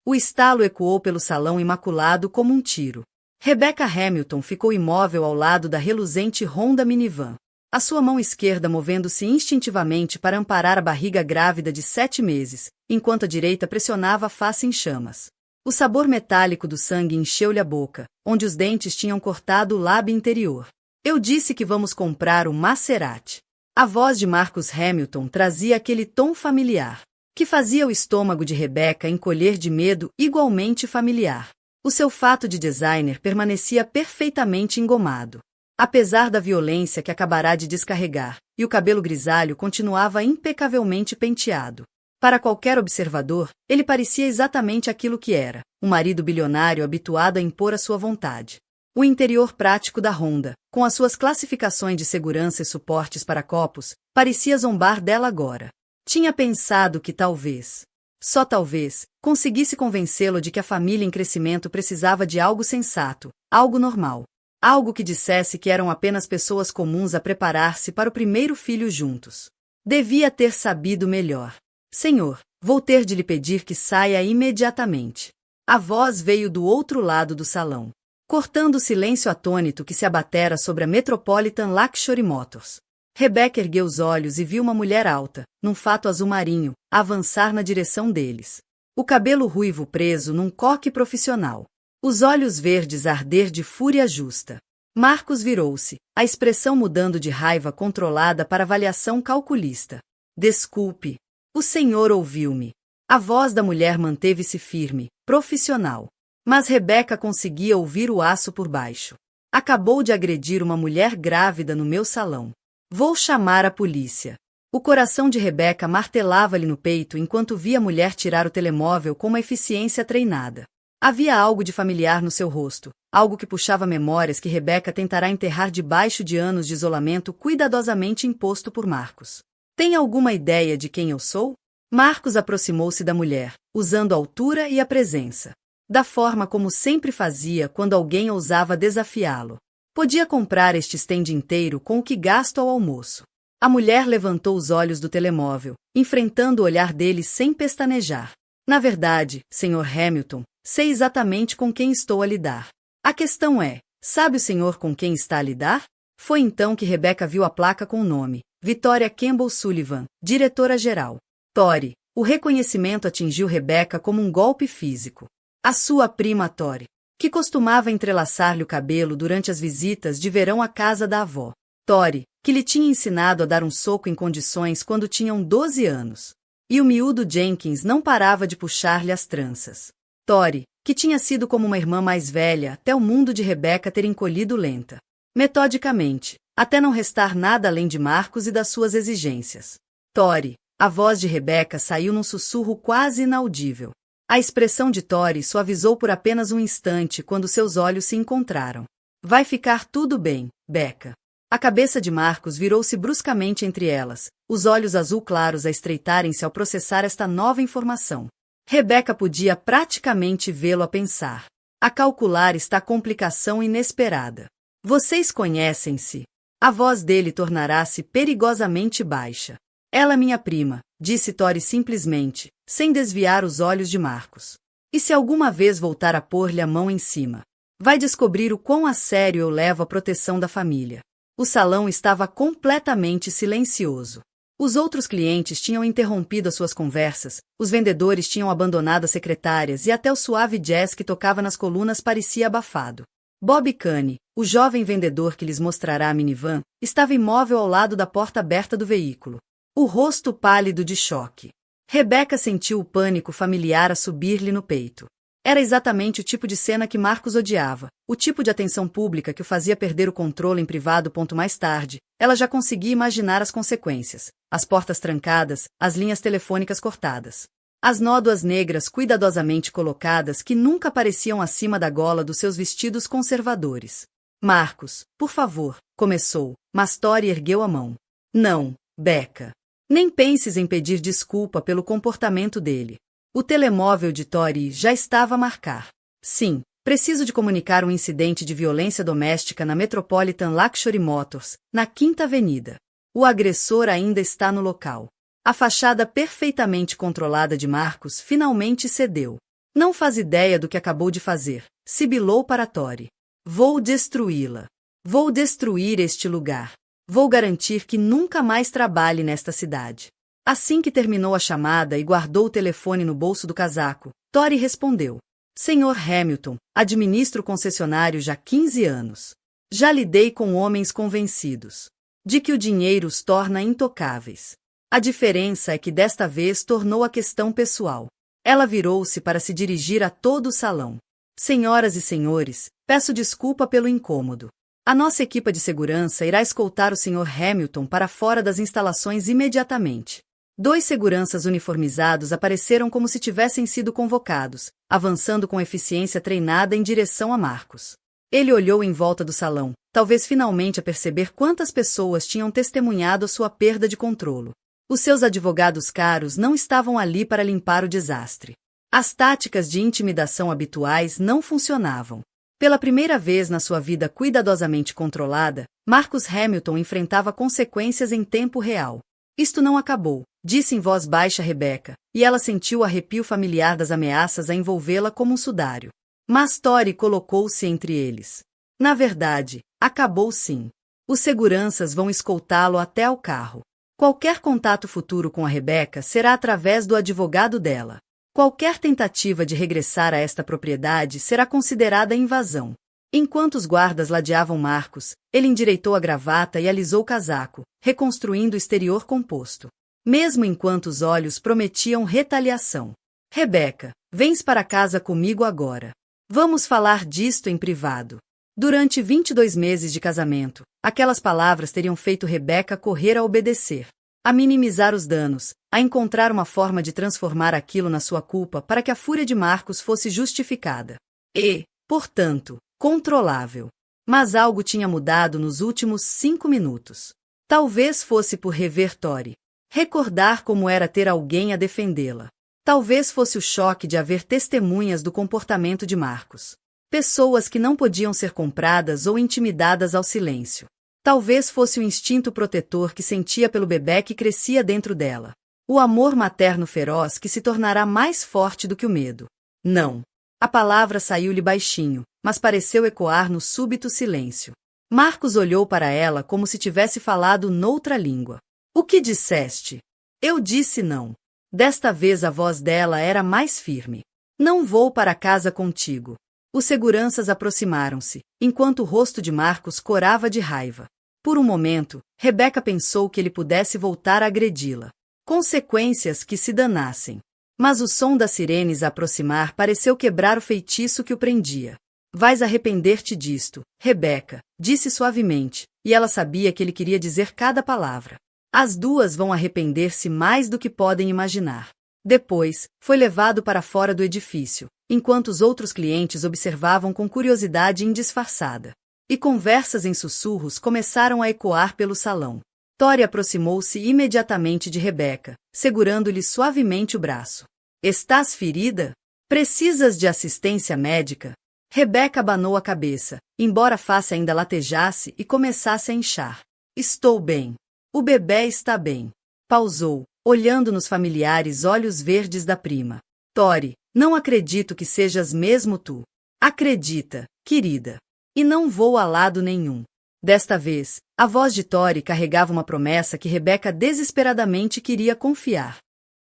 O estalo ecoou pelo salão imaculado como um tiro. Rebecca Hamilton ficou imóvel ao lado da reluzente Honda minivan. A sua mão esquerda movendo-se instintivamente para amparar a barriga grávida de 7 meses, enquanto a direita pressionava a face em chamas. O sabor metálico do sangue encheu-lhe a boca, onde os dentes tinham cortado o lábio interior. Eu disse que vamos comprar o Maserati. A voz de Marcus Hamilton trazia aquele tom familiar, que fazia o estômago de Rebecca encolher de medo igualmente familiar. O seu fato de designer permanecia perfeitamente engomado, apesar da violência que acabará de descarregar, e o cabelo grisalho continuava impecavelmente penteado. Para qualquer observador, ele parecia exatamente aquilo que era, um marido bilionário habituado a impor a sua vontade. O interior prático da Honda, com as suas classificações de segurança e suportes para copos, parecia zombar dela agora. Tinha pensado que talvez, só talvez, conseguisse convencê-lo de que a família em crescimento precisava de algo sensato, algo normal. Algo que dissesse que eram apenas pessoas comuns a preparar-se para o primeiro filho juntos. Devia ter sabido melhor. Senhor, vou ter de lhe pedir que saia imediatamente. A voz veio do outro lado do salão, cortando o silêncio atônito que se abatera sobre a Metropolitan Luxury Motors. Rebecca ergueu os olhos e viu uma mulher alta, num fato azul marinho, avançar na direção deles. O cabelo ruivo preso num coque profissional. Os olhos verdes arder de fúria justa. Marcus virou-se, a expressão mudando de raiva controlada para avaliação calculista. Desculpe. O senhor ouviu-me. A voz da mulher manteve-se firme, profissional. Mas Rebecca conseguia ouvir o aço por baixo. Acabou de agredir uma mulher grávida no meu salão. Vou chamar a polícia. O coração de Rebecca martelava-lhe no peito enquanto via a mulher tirar o telemóvel com uma eficiência treinada. Havia algo de familiar no seu rosto, algo que puxava memórias que Rebecca tentará enterrar debaixo de anos de isolamento cuidadosamente imposto por Marcus. Tem alguma ideia de quem eu sou? Marcus aproximou-se da mulher, usando a altura e a presença. Da forma como sempre fazia quando alguém ousava desafiá-lo. Podia comprar este stand inteiro com o que gasto ao almoço. A mulher levantou os olhos do telemóvel, enfrentando o olhar dele sem pestanejar. Na verdade, Sr. Hamilton, sei exatamente com quem estou a lidar. A questão é, sabe o senhor com quem está a lidar? Foi então que Rebecca viu a placa com o nome, Victoria Campbell Sullivan, diretora-geral. Tori. O reconhecimento atingiu Rebecca como um golpe físico. A sua prima Tori, que costumava entrelaçar-lhe o cabelo durante as visitas de verão à casa da avó. Tori, que lhe tinha ensinado a dar um soco em condições quando tinham 12 anos. E o miúdo Jenkins não parava de puxar-lhe as tranças. Tori, que tinha sido como uma irmã mais velha até o mundo de Rebecca ter encolhido lenta. Metodicamente, até não restar nada além de Marcus e das suas exigências. Tori, a voz de Rebecca saiu num sussurro quase inaudível. A expressão de Tori suavizou por apenas um instante quando seus olhos se encontraram. Vai ficar tudo bem, Becca. A cabeça de Marcus virou-se bruscamente entre elas, os olhos azul claros a estreitarem-se ao processar esta nova informação. Rebecca podia praticamente vê-lo a pensar. A calcular esta complicação inesperada. Vocês conhecem-se. A voz dele tornará-se perigosamente baixa. Ela é minha prima, disse Tori simplesmente, sem desviar os olhos de Marcus. E se alguma vez voltar a pôr-lhe a mão em cima? Vai descobrir o quão a sério eu levo a proteção da família. O salão estava completamente silencioso. Os outros clientes tinham interrompido as suas conversas, os vendedores tinham abandonado as secretárias e até o suave jazz que tocava nas colunas parecia abafado. Bob Kane, o jovem vendedor que lhes mostrará a minivan, estava imóvel ao lado da porta aberta do veículo. O rosto pálido de choque. Rebecca sentiu o pânico familiar a subir-lhe no peito. Era exatamente o tipo de cena que Marcus odiava, o tipo de atenção pública que o fazia perder o controle em privado. Mais tarde, ela já conseguia imaginar as consequências, as portas trancadas, as linhas telefônicas cortadas. As nódoas negras cuidadosamente colocadas que nunca apareciam acima da gola dos seus vestidos conservadores. Marcus, por favor, começou, mas Tori ergueu a mão. Não, Becca. Nem penses em pedir desculpa pelo comportamento dele. O telemóvel de Tori já estava a marcar. Sim, preciso de comunicar um incidente de violência doméstica na Metropolitan Luxury Motors, na 5ª Avenida. O agressor ainda está no local. A fachada perfeitamente controlada de Marcus finalmente cedeu. Não faz ideia do que acabou de fazer, sibilou para Tori. Vou destruí-la. Vou destruir este lugar. Vou garantir que nunca mais trabalhe nesta cidade. Assim que terminou a chamada e guardou o telefone no bolso do casaco, Tori respondeu. Senhor Hamilton, administro o concessionário já há 15 anos. Já lidei com homens convencidos de que o dinheiro os torna intocáveis. A diferença é que desta vez tornou a questão pessoal. Ela virou-se para se dirigir a todo o salão. Senhoras e senhores, peço desculpa pelo incômodo. A nossa equipa de segurança irá escoltar o Sr. Hamilton para fora das instalações imediatamente. 2 seguranças uniformizados apareceram como se tivessem sido convocados, avançando com eficiência treinada em direção a Marcos. Ele olhou em volta do salão, talvez finalmente a perceber quantas pessoas tinham testemunhado a sua perda de controle. Os seus advogados caros não estavam ali para limpar o desastre. As táticas de intimidação habituais não funcionavam. Pela primeira vez na sua vida cuidadosamente controlada, Marcus Hamilton enfrentava consequências em tempo real. Isto não acabou, disse em voz baixa Rebecca, e ela sentiu o arrepio familiar das ameaças a envolvê-la como um sudário. Mas Tori colocou-se entre eles. Na verdade, acabou sim. Os seguranças vão escoltá-lo até ao carro. Qualquer contato futuro com a Rebecca será através do advogado dela. Qualquer tentativa de regressar a esta propriedade será considerada invasão. Enquanto os guardas ladeavam Marcos, ele endireitou a gravata e alisou o casaco, reconstruindo o exterior composto. Mesmo enquanto os olhos prometiam retaliação. Rebecca, vens para casa comigo agora. Vamos falar disto em privado. Durante 22 meses de casamento, aquelas palavras teriam feito Rebecca correr a obedecer, a minimizar os danos, a encontrar uma forma de transformar aquilo na sua culpa para que a fúria de Marcos fosse justificada. E, portanto, controlável. Mas algo tinha mudado nos últimos 5 minutos. Talvez fosse por rever Tori. Recordar como era ter alguém a defendê-la. Talvez fosse o choque de haver testemunhas do comportamento de Marcos. Pessoas que não podiam ser compradas ou intimidadas ao silêncio. Talvez fosse o instinto protetor que sentia pelo bebê que crescia dentro dela. O amor materno feroz que se tornará mais forte do que o medo. Não. A palavra saiu-lhe baixinho, mas pareceu ecoar no súbito silêncio. Marcos olhou para ela como se tivesse falado noutra língua. O que disseste? Eu disse não. Desta vez a voz dela era mais firme. Não vou para casa contigo. Os seguranças aproximaram-se, enquanto o rosto de Marcos corava de raiva. Por um momento, Rebecca pensou que ele pudesse voltar a agredi-la. Consequências que se danassem. Mas o som das sirenes a aproximar pareceu quebrar o feitiço que o prendia. Vais arrepender-te disto, Rebecca, disse suavemente, e ela sabia que ele queria dizer cada palavra. As duas vão arrepender-se mais do que podem imaginar. Depois, foi levado para fora do edifício, enquanto os outros clientes observavam com curiosidade indisfarçada. E conversas em sussurros começaram a ecoar pelo salão. Tori aproximou-se imediatamente de Rebecca, segurando-lhe suavemente o braço. Estás ferida? Precisas de assistência médica? Rebecca abanou a cabeça, embora a face ainda latejasse e começasse a inchar. Estou bem. O bebê está bem. Pausou, olhando nos familiares olhos verdes da prima. Tori, não acredito que sejas mesmo tu. Acredita, querida. E não vou a lado nenhum. Desta vez, a voz de Tori carregava uma promessa que Rebecca desesperadamente queria confiar.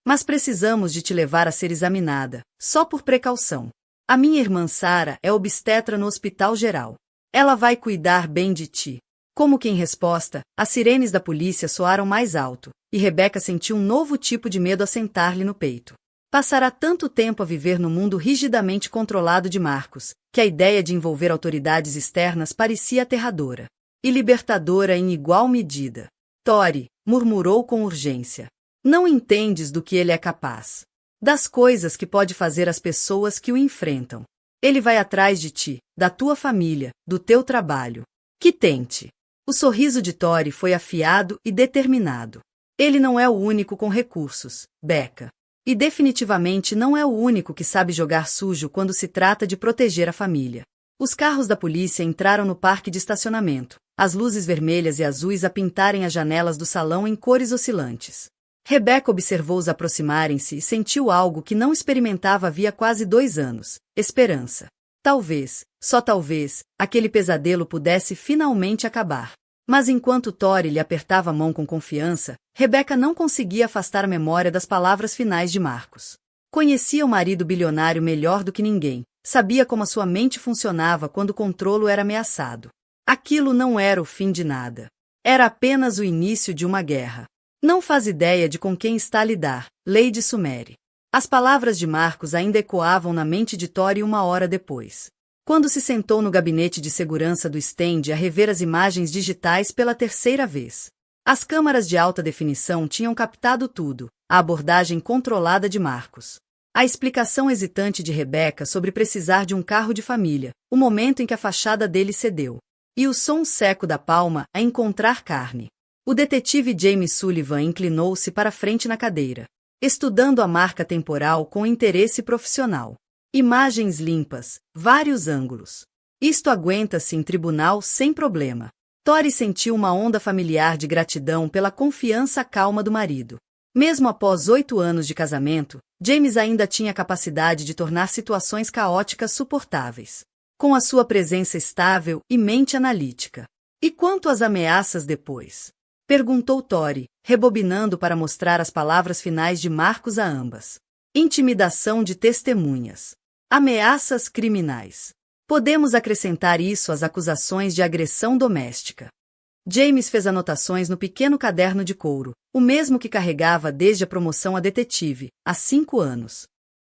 Mas precisamos de te levar a ser examinada, só por precaução. A minha irmã Sarah é obstetra no hospital geral. Ela vai cuidar bem de ti. Como que em resposta, as sirenes da polícia soaram mais alto, e Rebecca sentiu um novo tipo de medo assentar-lhe no peito. Passará tanto tempo a viver no mundo rigidamente controlado de Marcos, que a ideia de envolver autoridades externas parecia aterradora. E libertadora em igual medida. Tori, murmurou com urgência. Não entendes do que ele é capaz. Das coisas que pode fazer às pessoas que o enfrentam. Ele vai atrás de ti, da tua família, do teu trabalho. Que tente. O sorriso de Tori foi afiado e determinado. Ele não é o único com recursos, Becca. E definitivamente não é o único que sabe jogar sujo quando se trata de proteger a família. Os carros da polícia entraram no parque de estacionamento, as luzes vermelhas e azuis a pintarem as janelas do salão em cores oscilantes. Rebecca observou-os aproximarem-se e sentiu algo que não experimentava havia quase 2 anos: esperança. Talvez, só talvez, aquele pesadelo pudesse finalmente acabar. Mas enquanto Tori lhe apertava a mão com confiança, Rebecca não conseguia afastar a memória das palavras finais de Marcos. Conhecia o marido bilionário melhor do que ninguém, sabia como a sua mente funcionava quando o controlo era ameaçado. Aquilo não era o fim de nada. Era apenas o início de uma guerra. Não faz ideia de com quem está a lidar, Lady Sumeri. As palavras de Marcos ainda ecoavam na mente de Tori 1 hora depois. Quando se sentou no gabinete de segurança do stand a rever as imagens digitais pela 3ª vez. As câmaras de alta definição tinham captado tudo, a abordagem controlada de Marcos. A explicação hesitante de Rebecca sobre precisar de um carro de família, o momento em que a fachada dele cedeu. E o som seco da palma a encontrar carne. O detetive James Sullivan inclinou-se para frente na cadeira, estudando a marca temporal com interesse profissional. Imagens limpas, vários ângulos. Isto aguenta-se em tribunal sem problema. Tori sentiu uma onda familiar de gratidão pela confiança calma do marido. Mesmo após 8 anos de casamento, James ainda tinha a capacidade de tornar situações caóticas suportáveis. Com a sua presença estável e mente analítica. E quanto às ameaças depois? Perguntou Tori, rebobinando para mostrar as palavras finais de Marcos a ambas. Intimidação de testemunhas. Ameaças criminais. Podemos acrescentar isso às acusações de agressão doméstica. James fez anotações no pequeno caderno de couro, o mesmo que carregava desde a promoção a detetive, há 5 anos.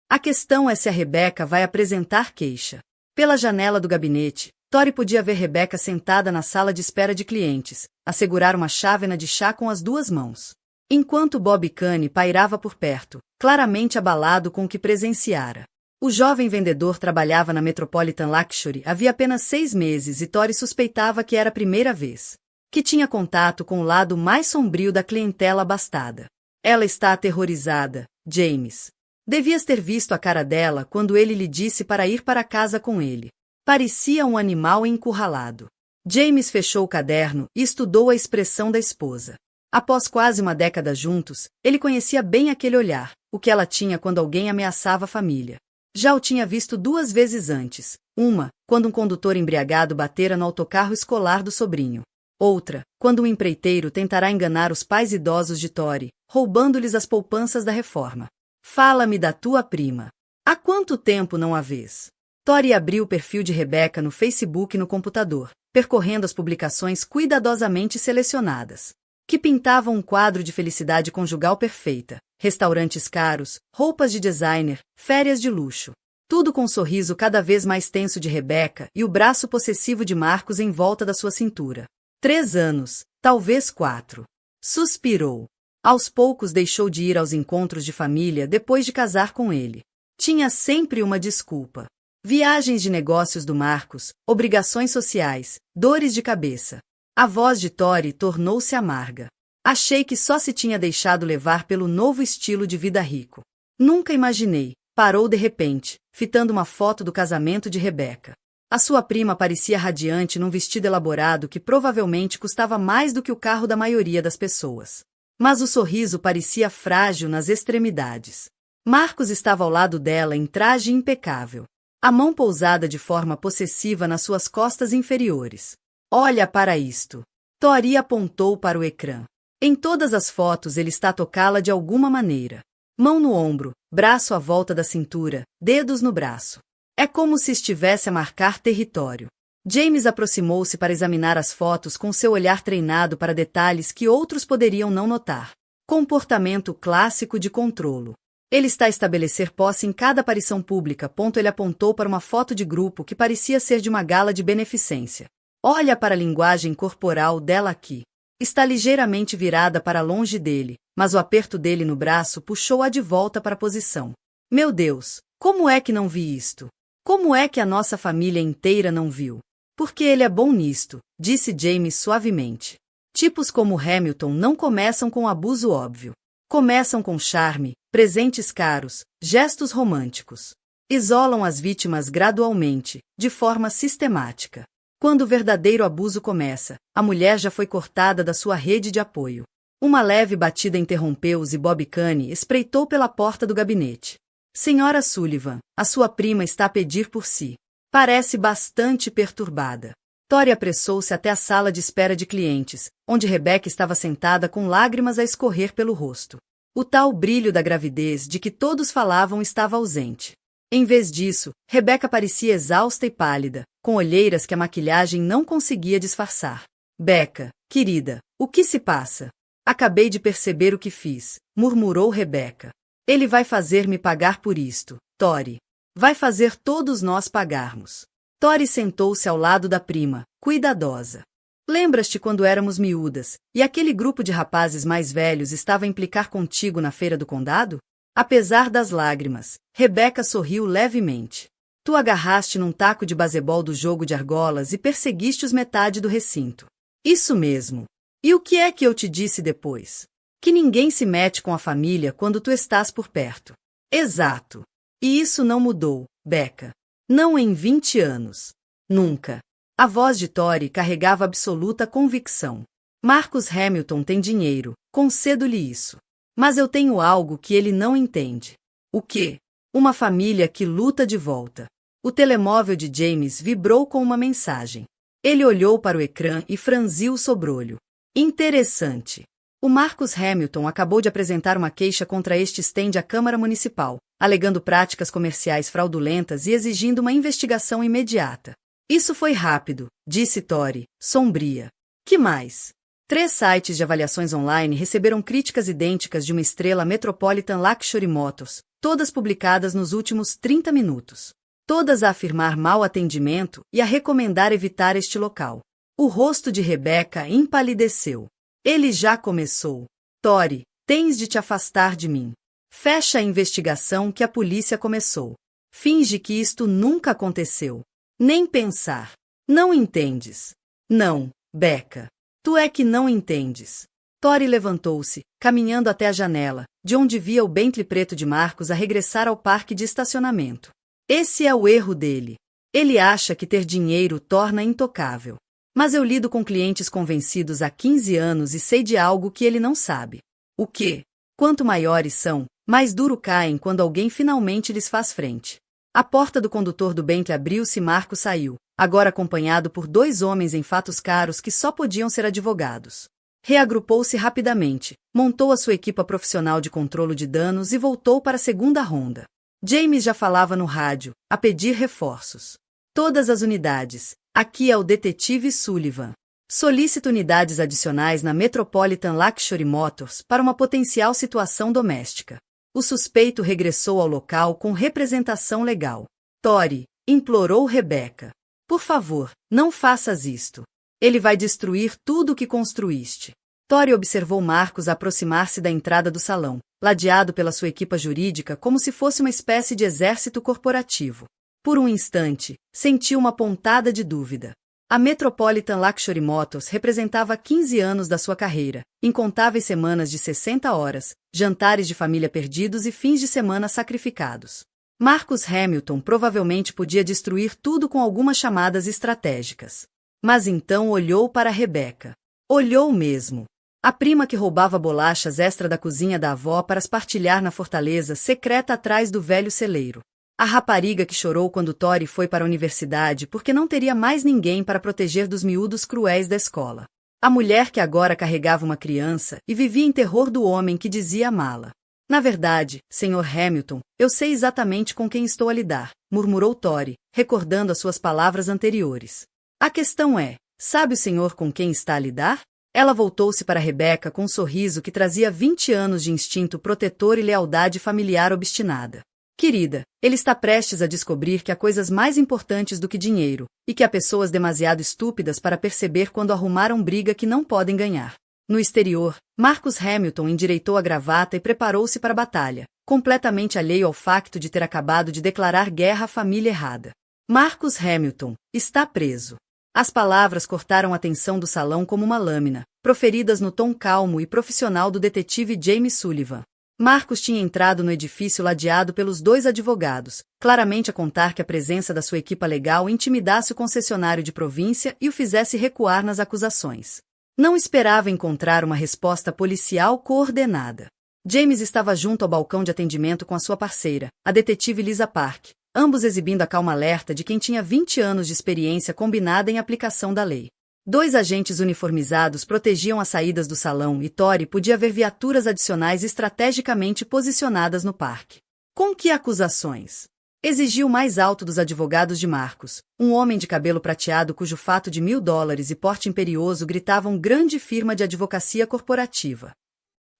A questão é se a Rebecca vai apresentar queixa. Pela janela do gabinete, Tori podia ver Rebecca sentada na sala de espera de clientes, a segurar uma chávena de chá com as 2 mãos. Enquanto Bob Kane pairava por perto, claramente abalado com o que presenciara. O jovem vendedor trabalhava na Metropolitan Luxury havia apenas 6 meses e Tori suspeitava que era a primeira vez que tinha contato com o lado mais sombrio da clientela abastada. Ela está aterrorizada, James. Devias ter visto a cara dela quando ele lhe disse para ir para casa com ele. Parecia um animal encurralado. James fechou o caderno e estudou a expressão da esposa. Após quase uma década juntos, ele conhecia bem aquele olhar, o que ela tinha quando alguém ameaçava a família. Já o tinha visto 2 vezes antes. Uma, quando um condutor embriagado batera no autocarro escolar do sobrinho. Outra, quando um empreiteiro tentará enganar os pais idosos de Tori, roubando-lhes as poupanças da reforma. Fala-me da tua prima. Há quanto tempo não a vês? Tori abriu o perfil de Rebecca no Facebook no computador, percorrendo as publicações cuidadosamente selecionadas, que pintavam um quadro de felicidade conjugal perfeita, restaurantes caros, roupas de designer, férias de luxo. Tudo com um sorriso cada vez mais tenso de Rebecca e o braço possessivo de Marcos em volta da sua cintura. 3 anos, talvez 4. Suspirou. Aos poucos deixou de ir aos encontros de família depois de casar com ele. Tinha sempre uma desculpa. Viagens de negócios do Marcos, obrigações sociais, dores de cabeça. A voz de Tori tornou-se amarga. Achei que só se tinha deixado levar pelo novo estilo de vida rico. Nunca imaginei. Parou de repente, fitando uma foto do casamento de Rebecca. A sua prima parecia radiante num vestido elaborado que provavelmente custava mais do que o carro da maioria das pessoas. Mas o sorriso parecia frágil nas extremidades. Marcos estava ao lado dela em traje impecável. A mão pousada de forma possessiva nas suas costas inferiores. Olha para isto. Tori apontou para o ecrã. Em todas as fotos ele está a tocá-la de alguma maneira. Mão no ombro, braço à volta da cintura, dedos no braço. É como se estivesse a marcar território. James aproximou-se para examinar as fotos com seu olhar treinado para detalhes que outros poderiam não notar. Comportamento clássico de controlo. Ele está a estabelecer posse em cada aparição pública. Ele apontou para uma foto de grupo que parecia ser de uma gala de beneficência. Olha para a linguagem corporal dela aqui. Está ligeiramente virada para longe dele, mas o aperto dele no braço puxou-a de volta para a posição. Meu Deus, como é que não vi isto? Como é que a nossa família inteira não viu? Porque ele é bom nisto, disse James suavemente. Tipos como Hamilton não começam com abuso óbvio. Começam com charme, presentes caros, gestos românticos. Isolam as vítimas gradualmente, de forma sistemática. Quando o verdadeiro abuso começa, a mulher já foi cortada da sua rede de apoio. Uma leve batida interrompeu-os e Bob Kane espreitou pela porta do gabinete. Senhora Sullivan, a sua prima está a pedir por si. Parece bastante perturbada. Tori apressou-se até a sala de espera de clientes, onde Rebecca estava sentada com lágrimas a escorrer pelo rosto. O tal brilho da gravidez de que todos falavam estava ausente. Em vez disso, Rebecca parecia exausta e pálida, com olheiras que a maquilhagem não conseguia disfarçar. Becca, querida, o que se passa? Acabei de perceber o que fiz, murmurou Rebecca. Ele vai fazer-me pagar por isto, Tori. Vai fazer todos nós pagarmos. Tori sentou-se ao lado da prima, cuidadosa. Lembras-te quando éramos miúdas, e aquele grupo de rapazes mais velhos estava a implicar contigo na feira do condado? Apesar das lágrimas, Rebecca sorriu levemente. Tu agarraste num taco de basebol do jogo de argolas e perseguiste-os metade do recinto. Isso mesmo. E o que é que eu te disse depois? Que ninguém se mete com a família quando tu estás por perto. Exato. E isso não mudou, Becca. Não em 20 anos. Nunca. A voz de Tori carregava absoluta convicção. Marcus Hamilton tem dinheiro, concedo-lhe isso. Mas eu tenho algo que ele não entende. O quê? Uma família que luta de volta. O telemóvel de James vibrou com uma mensagem. Ele olhou para o ecrã e franziu o sobrolho. Interessante. O Marcus Hamilton acabou de apresentar uma queixa contra este stand à Câmara Municipal, alegando práticas comerciais fraudulentas e exigindo uma investigação imediata. Isso foi rápido, disse Tori, sombria. Que mais? 3 sites de avaliações online receberam críticas idênticas de uma estrela Metropolitan Luxury Motors, todas publicadas nos últimos 30 minutos. Todas a afirmar mau atendimento e a recomendar evitar este local. O rosto de Rebecca empalideceu. Ele já começou. Tori, tens de te afastar de mim. Fecha a investigação que a polícia começou. Finge que isto nunca aconteceu. Nem pensar. Não entendes. Não, Becca. Tu é que não entendes. Tori levantou-se, caminhando até a janela, de onde via o Bentley preto de Marcus a regressar ao parque de estacionamento. Esse é o erro dele. Ele acha que ter dinheiro o torna intocável. Mas eu lido com clientes convencidos há 15 anos e sei de algo que ele não sabe. O quê? Quanto maiores são, mais duro caem quando alguém finalmente lhes faz frente. A porta do condutor do Bentley abriu-se e Marcos saiu, agora acompanhado por 2 homens em fatos caros que só podiam ser advogados. Reagrupou-se rapidamente, montou a sua equipa profissional de controlo de danos e voltou para a segunda ronda. James já falava no rádio, a pedir reforços. Todas as unidades. Aqui é o detetive Sullivan. Solicito unidades adicionais na Metropolitan Luxury Motors para uma potencial situação doméstica. O suspeito regressou ao local com representação legal. Tori, implorou Rebecca. Por favor, não faças isto. Ele vai destruir tudo o que construíste. Tori observou Marcus aproximar-se da entrada do salão, ladeado pela sua equipa jurídica como se fosse uma espécie de exército corporativo. Por um instante, sentiu uma pontada de dúvida. A Metropolitan Luxury Motors representava 15 anos da sua carreira, incontáveis semanas de 60 horas, jantares de família perdidos e fins de semana sacrificados. Marcus Hamilton provavelmente podia destruir tudo com algumas chamadas estratégicas. Mas então olhou para Rebecca. Olhou mesmo. A prima que roubava bolachas extra da cozinha da avó para as partilhar na fortaleza secreta atrás do velho celeiro. A rapariga que chorou quando Tori foi para a universidade porque não teria mais ninguém para proteger dos miúdos cruéis da escola. A mulher que agora carregava uma criança e vivia em terror do homem que dizia amá-la. Na verdade, Sr. Hamilton, eu sei exatamente com quem estou a lidar, murmurou Tori, recordando as suas palavras anteriores. A questão é, sabe o senhor com quem está a lidar? Ela voltou-se para Rebecca com um sorriso que trazia 20 anos de instinto protetor e lealdade familiar obstinada. Querida, ele está prestes a descobrir que há coisas mais importantes do que dinheiro, e que há pessoas demasiado estúpidas para perceber quando arrumaram briga que não podem ganhar. No exterior, Marcus Hamilton endireitou a gravata e preparou-se para a batalha, completamente alheio ao facto de ter acabado de declarar guerra à família errada. Marcus Hamilton está preso. As palavras cortaram a tensão do salão como uma lâmina, proferidas no tom calmo e profissional do detetive James Sullivan. Marcus tinha entrado no edifício ladeado pelos 2 advogados, claramente a contar que a presença da sua equipa legal intimidasse o concessionário de província e o fizesse recuar nas acusações. Não esperava encontrar uma resposta policial coordenada. James estava junto ao balcão de atendimento com a sua parceira, a detetive Lisa Park, ambos exibindo a calma alerta de quem tinha 20 anos de experiência combinada em aplicação da lei. 2 agentes uniformizados protegiam as saídas do salão e Tori podia ver viaturas adicionais estrategicamente posicionadas no parque. Com que acusações? Exigiu o mais alto dos advogados de Marcus, um homem de cabelo prateado cujo fato de $1.000 e porte imperioso gritavam grande firma de advocacia corporativa.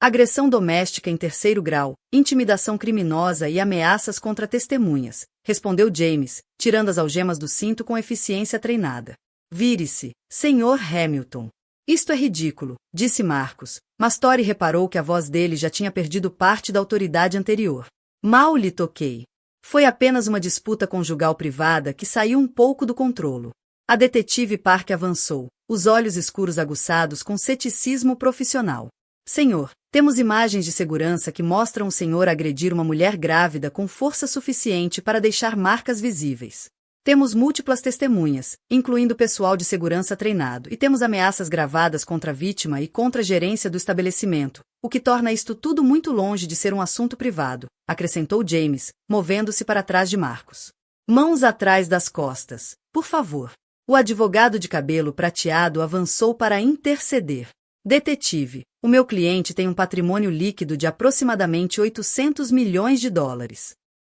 Agressão doméstica em 3º grau, intimidação criminosa e ameaças contra testemunhas, respondeu James, tirando as algemas do cinto com eficiência treinada. Vire-se, Sr. Hamilton. Isto é ridículo, disse Marcus, mas Tori reparou que a voz dele já tinha perdido parte da autoridade anterior. Mal lhe toquei. Foi apenas uma disputa conjugal privada que saiu um pouco do controlo. A detetive Park avançou, os olhos escuros aguçados com ceticismo profissional. Senhor, temos imagens de segurança que mostram o senhor agredir uma mulher grávida com força suficiente para deixar marcas visíveis. Temos múltiplas testemunhas, incluindo pessoal de segurança treinado, e temos ameaças gravadas contra a vítima e contra a gerência do estabelecimento, o que torna isto tudo muito longe de ser um assunto privado, acrescentou James, movendo-se para trás de Marcus. Mãos atrás das costas, por favor. O advogado de cabelo prateado avançou para interceder. Detetive, o meu cliente tem um patrimônio líquido de aproximadamente $800 milhões.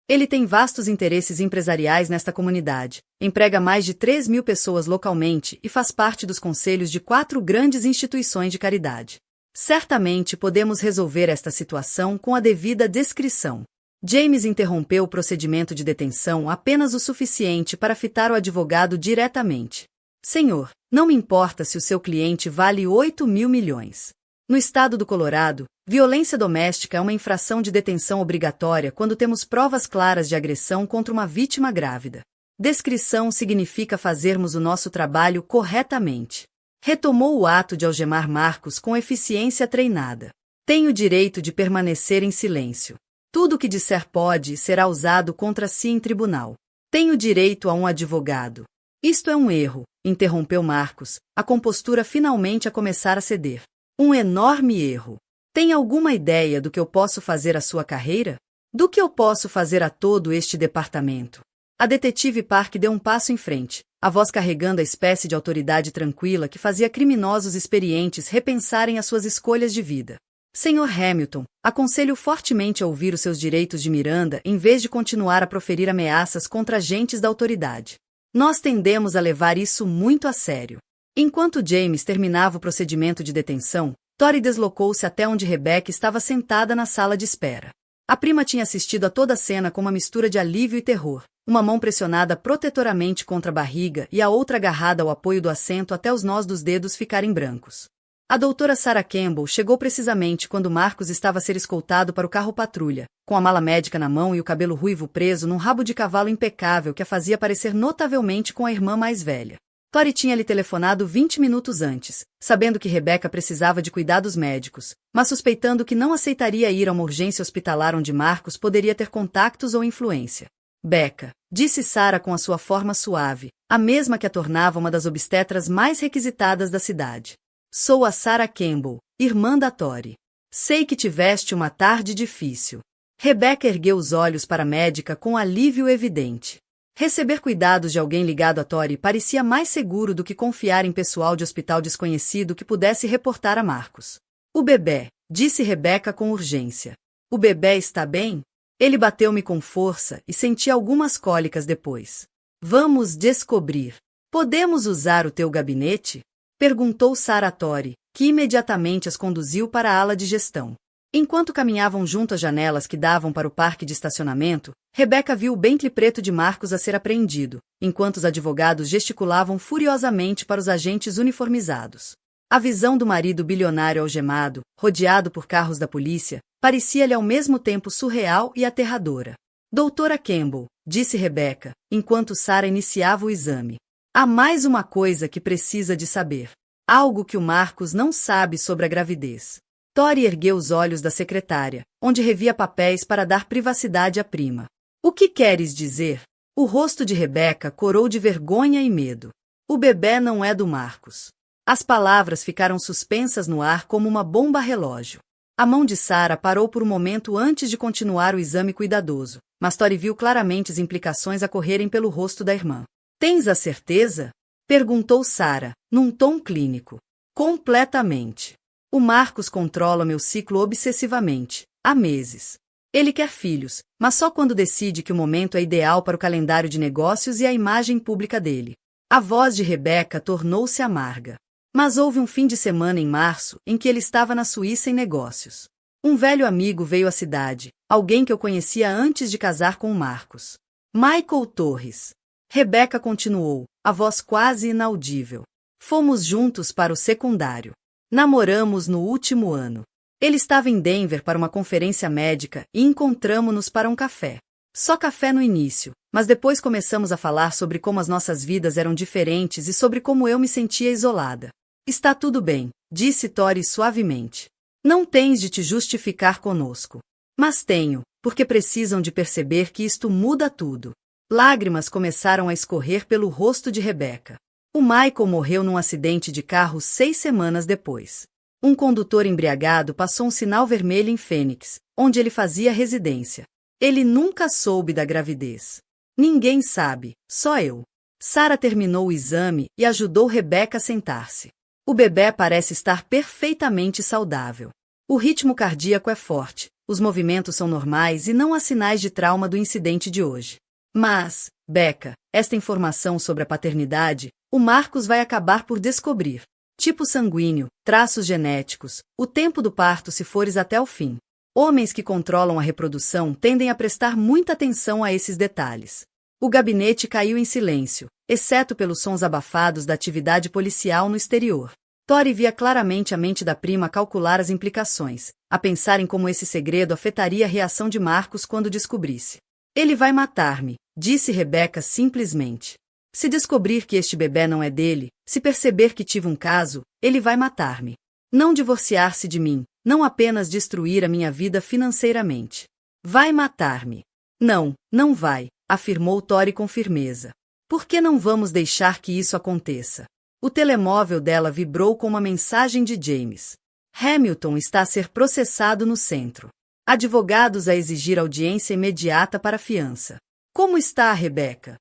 Ele tem vastos interesses empresariais nesta comunidade, emprega mais de 3.000 pessoas localmente e faz parte dos conselhos de 4 grandes instituições de caridade. Certamente podemos resolver esta situação com a devida descrição. James interrompeu o procedimento de detenção apenas o suficiente para fitar o advogado diretamente. Senhor, não me importa se o seu cliente vale 8.000 milhões. No estado do Colorado, violência doméstica é uma infração de detenção obrigatória quando temos provas claras de agressão contra uma vítima grávida. Descrição significa fazermos o nosso trabalho corretamente. Retomou o ato de algemar Marcus com eficiência treinada. Tenho o direito de permanecer em silêncio. Tudo o que disser pode e será usado contra si em tribunal. Tenho direito a um advogado. Isto é um erro, interrompeu Marcus, a compostura finalmente a começar a ceder. Um enorme erro. Tem alguma ideia do que eu posso fazer à sua carreira? Do que eu posso fazer a todo este departamento? A detetive Park deu um passo em frente, a voz carregando a espécie de autoridade tranquila que fazia criminosos experientes repensarem as suas escolhas de vida. Sr. Hamilton, aconselho fortemente a ouvir os seus direitos de Miranda em vez de continuar a proferir ameaças contra agentes da autoridade. Nós tendemos a levar isso muito a sério. Enquanto James terminava o procedimento de detenção, Tori deslocou-se até onde Rebecca estava sentada na sala de espera. A prima tinha assistido a toda a cena com uma mistura de alívio e terror, uma mão pressionada protetoramente contra a barriga e a outra agarrada ao apoio do assento até os nós dos dedos ficarem brancos. A doutora Sarah Campbell chegou precisamente quando Marcus estava a ser escoltado para o carro-patrulha, com a mala médica na mão e o cabelo ruivo preso num rabo de cavalo impecável que a fazia parecer notavelmente com a irmã mais velha. Tori tinha lhe telefonado 20 minutos antes, sabendo que Rebecca precisava de cuidados médicos, mas suspeitando que não aceitaria ir a uma urgência hospitalar onde Marcus poderia ter contactos ou influência. Becca, disse Sarah com a sua forma suave, a mesma que a tornava uma das obstetras mais requisitadas da cidade. Sou a Sarah Campbell, irmã da Tori. Sei que tiveste uma tarde difícil. Rebecca ergueu os olhos para a médica com alívio evidente. Receber cuidados de alguém ligado a Tori parecia mais seguro do que confiar em pessoal de hospital desconhecido que pudesse reportar a Marcus. O bebê, disse Rebecca com urgência. O bebê está bem? Ele bateu-me com força e senti algumas cólicas depois. Vamos descobrir. Podemos usar o teu gabinete? Perguntou Sarah a Tori, que imediatamente as conduziu para a ala de gestão. Enquanto caminhavam junto às janelas que davam para o parque de estacionamento, Rebecca viu o Bentley preto de Marcus a ser apreendido, enquanto os advogados gesticulavam furiosamente para os agentes uniformizados. A visão do marido bilionário algemado, rodeado por carros da polícia, parecia-lhe ao mesmo tempo surreal e aterradora. Doutora Campbell, disse Rebecca, enquanto Sarah iniciava o exame. Há mais uma coisa que precisa de saber. Algo que o Marcus não sabe sobre a gravidez. Tori ergueu os olhos da secretária, onde revia papéis para dar privacidade à prima. O que queres dizer? O rosto de Rebecca corou de vergonha e medo. O bebê não é do Marcus. As palavras ficaram suspensas no ar como uma bomba relógio. A mão de Sarah parou por um momento antes de continuar o exame cuidadoso, mas Tori viu claramente as implicações a correrem pelo rosto da irmã. Tens a certeza? Perguntou Sarah, num tom clínico. Completamente. O Marcos controla meu ciclo obsessivamente, há meses. Ele quer filhos, mas só quando decide que o momento é ideal para o calendário de negócios e a imagem pública dele. A voz de Rebeca tornou-se amarga. Mas houve um fim de semana em março em que ele estava na Suíça em negócios. Um velho amigo veio à cidade, alguém que eu conhecia antes de casar com o Marcos. Michael Torres. Rebeca continuou, a voz quase inaudível. Fomos juntos para o secundário. Namoramos no último ano. Ele estava em Denver para uma conferência médica e encontramo-nos para um café. Só café no início, mas depois começamos a falar sobre como as nossas vidas eram diferentes e sobre como eu me sentia isolada. Está tudo bem, disse Tori suavemente. Não tens de te justificar conosco. Mas tenho, porque precisam de perceber que isto muda tudo. Lágrimas começaram a escorrer pelo rosto de Rebeca. O Michael morreu num acidente de carro 6 semanas depois. Um condutor embriagado passou um sinal vermelho em Phoenix, onde ele fazia residência. Ele nunca soube da gravidez. Ninguém sabe, só eu. Sarah terminou o exame e ajudou Rebeca a sentar-se. O bebê parece estar perfeitamente saudável. O ritmo cardíaco é forte, os movimentos são normais e não há sinais de trauma do incidente de hoje. Mas, Becca, esta informação sobre a paternidade, o Marcos vai acabar por descobrir. Tipo sanguíneo, traços genéticos, o tempo do parto se fores até o fim. Homens que controlam a reprodução tendem a prestar muita atenção a esses detalhes. O gabinete caiu em silêncio, exceto pelos sons abafados da atividade policial no exterior. Tori via claramente a mente da prima calcular as implicações, a pensar em como esse segredo afetaria a reação de Marcos quando descobrisse. Ele vai matar-me, disse Rebeca simplesmente. Se descobrir que este bebê não é dele, se perceber que tive um caso, ele vai matar-me. Não divorciar-se de mim, não apenas destruir a minha vida financeiramente. Vai matar-me. Não, não vai, afirmou Tori com firmeza. Por que não vamos deixar que isso aconteça? O telemóvel dela vibrou com uma mensagem de James. Hamilton está a ser processado no centro. Advogados a exigir audiência imediata para a fiança. Como está a Rebeca?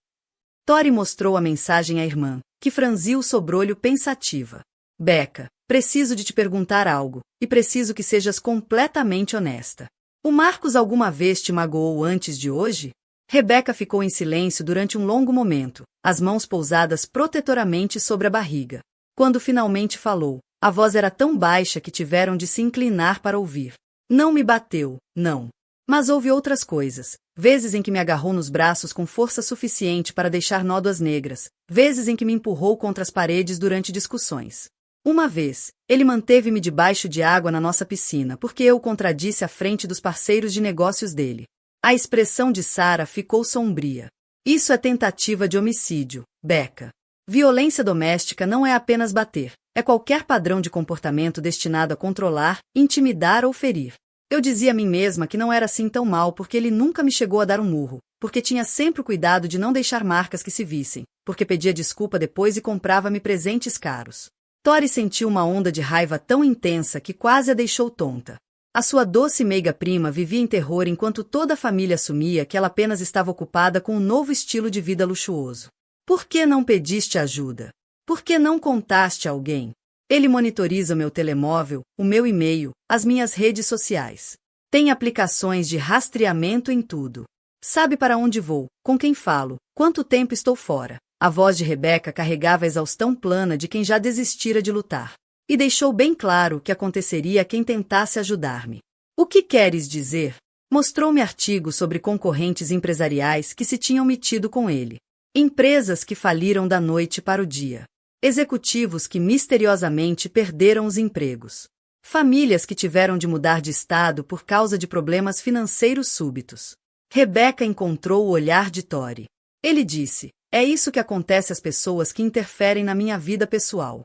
Tori mostrou a mensagem à irmã, que franziu o sobrolho pensativa. Becca, preciso de te perguntar algo, e preciso que sejas completamente honesta. O Marcos alguma vez te magoou antes de hoje? Rebeca ficou em silêncio durante um longo momento, as mãos pousadas protetoramente sobre a barriga. Quando finalmente falou, a voz era tão baixa que tiveram de se inclinar para ouvir. Não me bateu, não. Mas houve outras coisas, vezes em que me agarrou nos braços com força suficiente para deixar nódoas negras, vezes em que me empurrou contra as paredes durante discussões. Uma vez, ele manteve-me debaixo de água na nossa piscina porque eu o contradisse à frente dos parceiros de negócios dele. A expressão de Sarah ficou sombria. Isso é tentativa de homicídio, Becca. Violência doméstica não é apenas bater, é qualquer padrão de comportamento destinado a controlar, intimidar ou ferir. Eu dizia a mim mesma que não era assim tão mal porque ele nunca me chegou a dar um murro, porque tinha sempre o cuidado de não deixar marcas que se vissem, porque pedia desculpa depois e comprava-me presentes caros. Tori sentiu uma onda de raiva tão intensa que quase a deixou tonta. A sua doce meiga-prima vivia em terror enquanto toda a família assumia que ela apenas estava ocupada com um novo estilo de vida luxuoso. Por que não pediste ajuda? Por que não contaste a alguém? Ele monitoriza meu telemóvel, o meu e-mail, as minhas redes sociais. Tem aplicações de rastreamento em tudo. Sabe para onde vou, com quem falo, quanto tempo estou fora. A voz de Rebeca carregava a exaustão plana de quem já desistira de lutar. E deixou bem claro o que aconteceria a quem tentasse ajudar-me. O que queres dizer? Mostrou-me artigos sobre concorrentes empresariais que se tinham metido com ele. Empresas que faliram da noite para o dia. Executivos que misteriosamente perderam os empregos. Famílias que tiveram de mudar de estado por causa de problemas financeiros súbitos. Rebeca encontrou o olhar de Tori. Ele disse, é isso que acontece às pessoas que interferem na minha vida pessoal.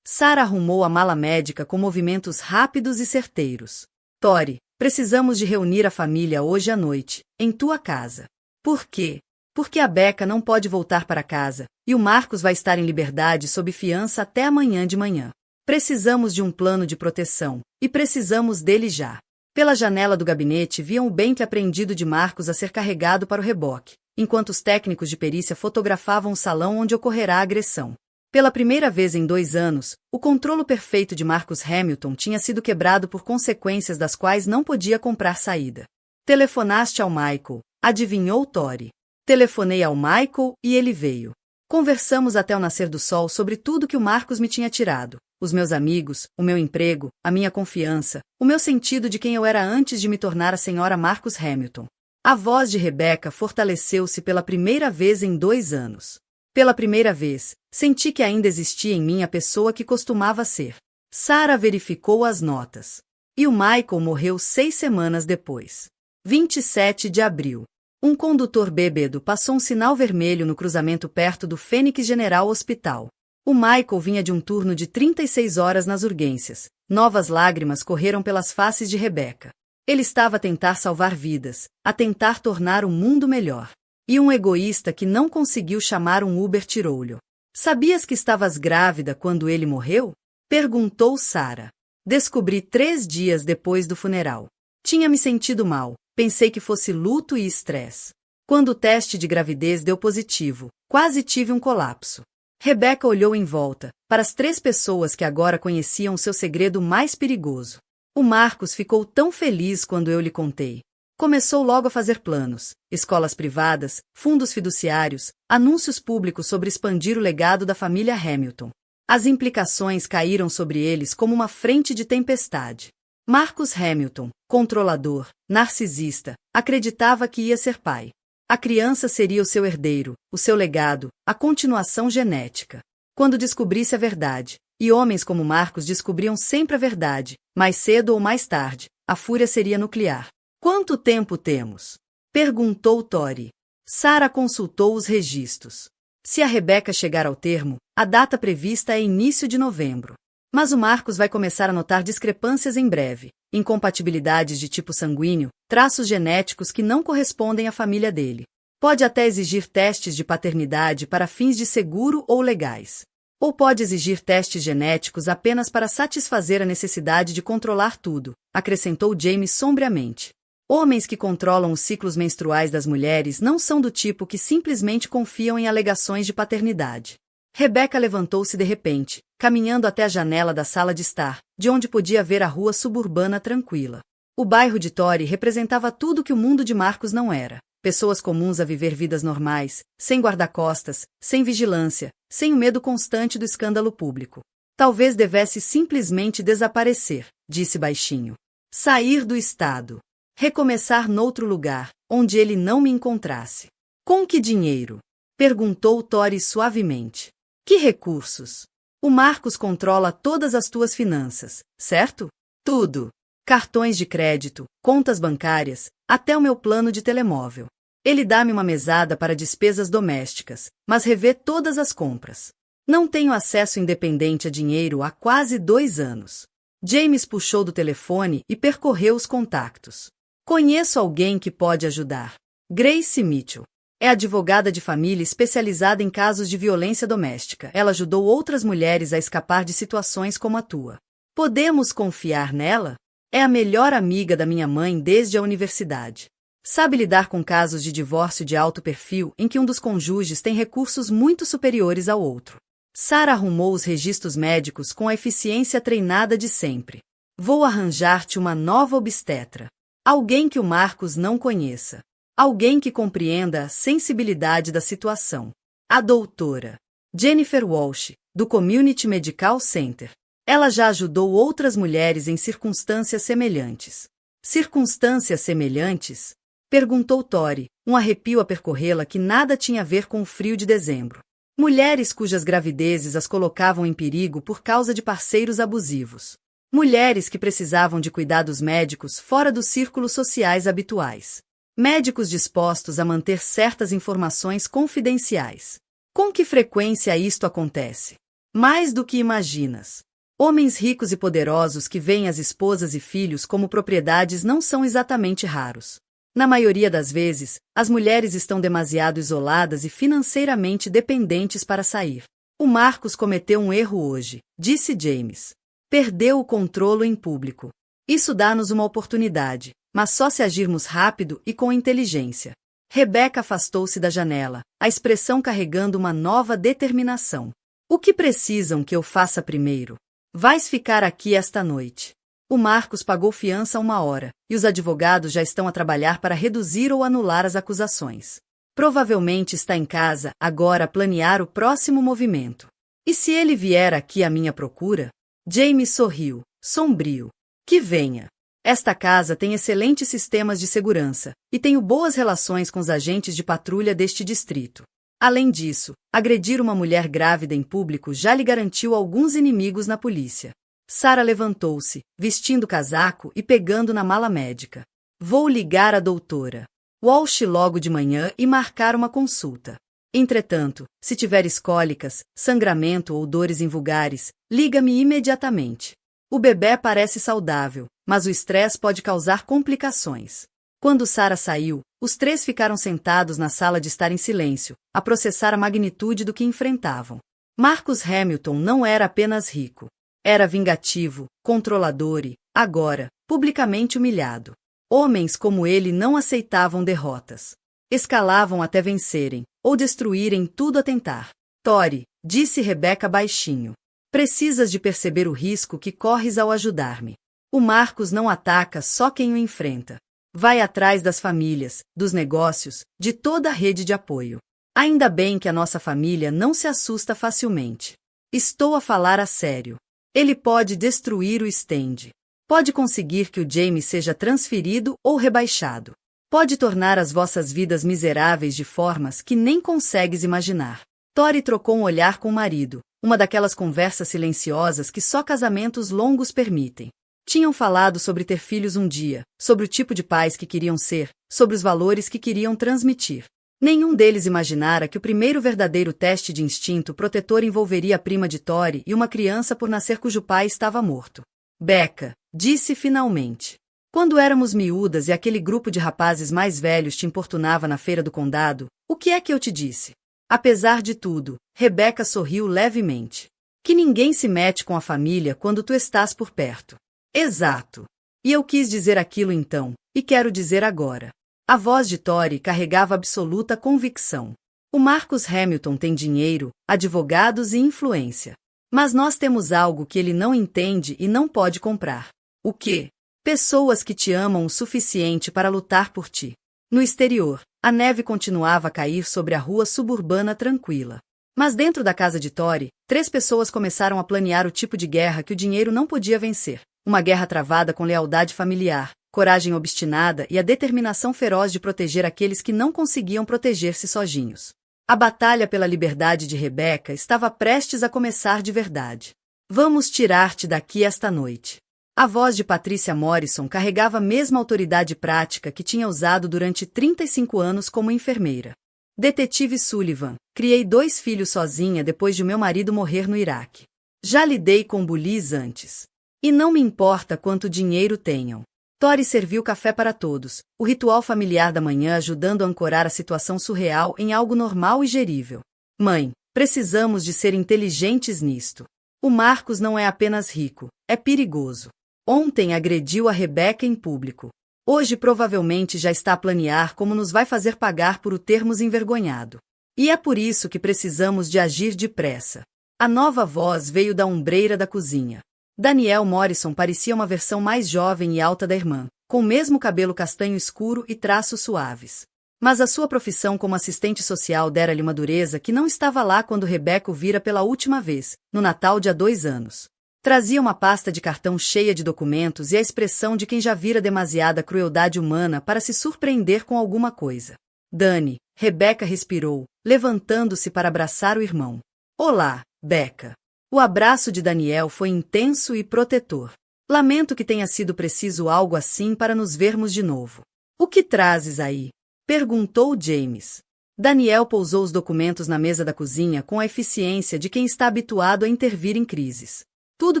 Sarah arrumou a mala médica com movimentos rápidos e certeiros. Tori, precisamos de reunir a família hoje à noite, em tua casa. Por quê? Porque a Becca não pode voltar para casa, e o Marcos vai estar em liberdade sob fiança até amanhã de manhã. Precisamos de um plano de proteção, e precisamos dele já. Pela janela do gabinete viam o Bentley apreendido de Marcos a ser carregado para o reboque, enquanto os técnicos de perícia fotografavam o salão onde ocorrerá a agressão. Pela primeira vez em 2 anos, o controlo perfeito de Marcus Hamilton tinha sido quebrado por consequências das quais não podia comprar saída. Telefonaste ao Michael, adivinhou Tori. Telefonei ao Michael e ele veio. Conversamos até o nascer do sol sobre tudo que o Marcos me tinha tirado. Os meus amigos, o meu emprego, a minha confiança, o meu sentido de quem eu era antes de me tornar a senhora Marcus Hamilton. A voz de Rebecca fortaleceu-se pela primeira vez em 2 anos. Pela primeira vez, senti que ainda existia em mim a pessoa que costumava ser. Sarah verificou as notas. E o Michael morreu 6 semanas depois. 27 de abril. Um condutor bêbado passou um sinal vermelho no cruzamento perto do Fênix General Hospital. O Michael vinha de um turno de 36 horas nas urgências. Novas lágrimas correram pelas faces de Rebecca. Ele estava a tentar salvar vidas, a tentar tornar o mundo melhor. E um egoísta que não conseguiu chamar um Uber tirou-lhe. Sabias que estavas grávida quando ele morreu? Perguntou Sarah. Descobri 3 dias depois do funeral. Tinha me sentido mal, pensei que fosse luto e estresse. Quando o teste de gravidez deu positivo, quase tive um colapso. Rebecca olhou em volta, para as 3 pessoas que agora conheciam seu segredo mais perigoso. O Marcos ficou tão feliz quando eu lhe contei. Começou logo a fazer planos, escolas privadas, fundos fiduciários, anúncios públicos sobre expandir o legado da família Hamilton. As implicações caíram sobre eles como uma frente de tempestade. Marcus Hamilton, controlador, narcisista, acreditava que ia ser pai. A criança seria o seu herdeiro, o seu legado, a continuação genética. Quando descobrisse a verdade, e homens como Marcos descobriam sempre a verdade, mais cedo ou mais tarde, a fúria seria nuclear. Quanto tempo temos? Perguntou Tori. Sarah consultou os registros. Se a Rebecca chegar ao termo, a data prevista é início de novembro. Mas o Marcos vai começar a notar discrepâncias em breve, incompatibilidades de tipo sanguíneo, traços genéticos que não correspondem à família dele. Pode até exigir testes de paternidade para fins de seguro ou legais. Ou pode exigir testes genéticos apenas para satisfazer a necessidade de controlar tudo, acrescentou James sombriamente. Homens que controlam os ciclos menstruais das mulheres não são do tipo que simplesmente confiam em alegações de paternidade. Rebecca levantou-se de repente, caminhando até a janela da sala de estar, de onde podia ver a rua suburbana tranquila. O bairro de Tori representava tudo que o mundo de Marcos não era. Pessoas comuns a viver vidas normais, sem guarda-costas, sem vigilância, sem o medo constante do escândalo público. Talvez devesse simplesmente desaparecer, disse baixinho. Sair do estado. Recomeçar noutro lugar, onde ele não me encontrasse. Com que dinheiro? Perguntou Tori suavemente. Que recursos? O Marcos controla todas as tuas finanças, certo? Tudo. Cartões de crédito, contas bancárias, até o meu plano de telemóvel. Ele dá-me uma mesada para despesas domésticas, mas revê todas as compras. Não tenho acesso independente a dinheiro há quase 2 anos. James puxou do telefone e percorreu os contatos. Conheço alguém que pode ajudar. Grace Mitchell. É advogada de família especializada em casos de violência doméstica. Ela ajudou outras mulheres a escapar de situações como a tua. Podemos confiar nela? É a melhor amiga da minha mãe desde a universidade. Sabe lidar com casos de divórcio de alto perfil em que um dos cônjuges tem recursos muito superiores ao outro. Sarah arrumou os registros médicos com a eficiência treinada de sempre. Vou arranjar-te uma nova obstetra. Alguém que o Marcos não conheça. Alguém que compreenda a sensibilidade da situação. A doutora Jennifer Walsh, do Community Medical Center. Ela já ajudou outras mulheres em circunstâncias semelhantes. Circunstâncias semelhantes? Perguntou Tori, um arrepio a percorrê-la que nada tinha a ver com o frio de dezembro. Mulheres cujas gravidezes as colocavam em perigo por causa de parceiros abusivos. Mulheres que precisavam de cuidados médicos fora dos círculos sociais habituais. Médicos dispostos a manter certas informações confidenciais. Com que frequência isto acontece? Mais do que imaginas. Homens ricos e poderosos que veem as esposas e filhos como propriedades não são exatamente raros. Na maioria das vezes, as mulheres estão demasiado isoladas e financeiramente dependentes para sair. O Marcos cometeu um erro hoje, disse James. Perdeu o controle em público. Isso dá-nos uma oportunidade, mas só se agirmos rápido e com inteligência. Rebecca afastou-se da janela, a expressão carregando uma nova determinação. O que precisam que eu faça primeiro? Vais ficar aqui esta noite. O Marcos pagou fiança há 1 hora, e os advogados já estão a trabalhar para reduzir ou anular as acusações. Provavelmente está em casa, agora a planear o próximo movimento. E se ele vier aqui à minha procura? James sorriu, sombrio. Que venha. Esta casa tem excelentes sistemas de segurança, e tenho boas relações com os agentes de patrulha deste distrito. Além disso, agredir uma mulher grávida em público já lhe garantiu alguns inimigos na polícia. Sarah levantou-se, vestindo casaco e pegando na mala médica. Vou ligar à doutora Walsh logo de manhã e marcar uma consulta. Entretanto, se tiveres cólicas, sangramento ou dores invulgares, liga-me imediatamente. O bebê parece saudável, mas o estresse pode causar complicações. Quando Sarah saiu, os 3 ficaram sentados na sala de estar em silêncio, a processar a magnitude do que enfrentavam. Marcus Hamilton não era apenas rico. Era vingativo, controlador e, agora, publicamente humilhado. Homens como ele não aceitavam derrotas. Escalavam até vencerem, ou destruírem tudo a tentar. Tori, disse Rebecca baixinho. Precisas de perceber o risco que corres ao ajudar-me. O Marcos não ataca só quem o enfrenta. Vai atrás das famílias, dos negócios, de toda a rede de apoio. Ainda bem que a nossa família não se assusta facilmente. Estou a falar a sério. Ele pode destruir o stand. Pode conseguir que o James seja transferido ou rebaixado. Pode tornar as vossas vidas miseráveis de formas que nem consegues imaginar. Tori trocou um olhar com o marido, uma daquelas conversas silenciosas que só casamentos longos permitem. Tinham falado sobre ter filhos um dia, sobre o tipo de pais que queriam ser, sobre os valores que queriam transmitir. Nenhum deles imaginara que o primeiro verdadeiro teste de instinto protetor envolveria a prima de Tori e uma criança por nascer cujo pai estava morto. Becca, disse finalmente. Quando éramos miúdas e aquele grupo de rapazes mais velhos te importunava na feira do condado, o que é que eu te disse? Apesar de tudo, Rebecca sorriu levemente. Que ninguém se mete com a família quando tu estás por perto. Exato. E eu quis dizer aquilo então, e quero dizer agora. A voz de Tori carregava absoluta convicção. O Marcus Hamilton tem dinheiro, advogados e influência. Mas nós temos algo que ele não entende e não pode comprar. O quê? Pessoas que te amam o suficiente para lutar por ti. No exterior, a neve continuava a cair sobre a rua suburbana tranquila. Mas dentro da casa de Tori, 3 pessoas começaram a planear o tipo de guerra que o dinheiro não podia vencer. Uma guerra travada com lealdade familiar, coragem obstinada e a determinação feroz de proteger aqueles que não conseguiam proteger-se sozinhos. A batalha pela liberdade de Rebecca estava prestes a começar de verdade. Vamos tirar-te daqui esta noite. A voz de Patricia Morrison carregava a mesma autoridade prática que tinha usado durante 35 anos como enfermeira. Detetive Sullivan, criei 2 filhos sozinha depois de meu marido morrer no Iraque. Já lidei com bullies antes. E não me importa quanto dinheiro tenham. Tori serviu café para todos, o ritual familiar da manhã ajudando a ancorar a situação surreal em algo normal e gerível. Mãe, precisamos de ser inteligentes nisto. O Marcos não é apenas rico, é perigoso. Ontem agrediu a Rebecca em público. Hoje provavelmente já está a planear como nos vai fazer pagar por o termos envergonhado. E é por isso que precisamos de agir depressa. A nova voz veio da ombreira da cozinha. Danielle Morrison parecia uma versão mais jovem e alta da irmã, com o mesmo cabelo castanho escuro e traços suaves. Mas a sua profissão como assistente social dera-lhe uma dureza que não estava lá quando Rebecca o vira pela última vez, no Natal de há 2 anos. Trazia uma pasta de cartão cheia de documentos e a expressão de quem já vira demasiada crueldade humana para se surpreender com alguma coisa. Dani, Rebecca respirou, levantando-se para abraçar o irmão. Olá, Becca. O abraço de Danielle foi intenso e protetor. Lamento que tenha sido preciso algo assim para nos vermos de novo. O que trazes aí? Perguntou James. Danielle pousou os documentos na mesa da cozinha com a eficiência de quem está habituado a intervir em crises. Tudo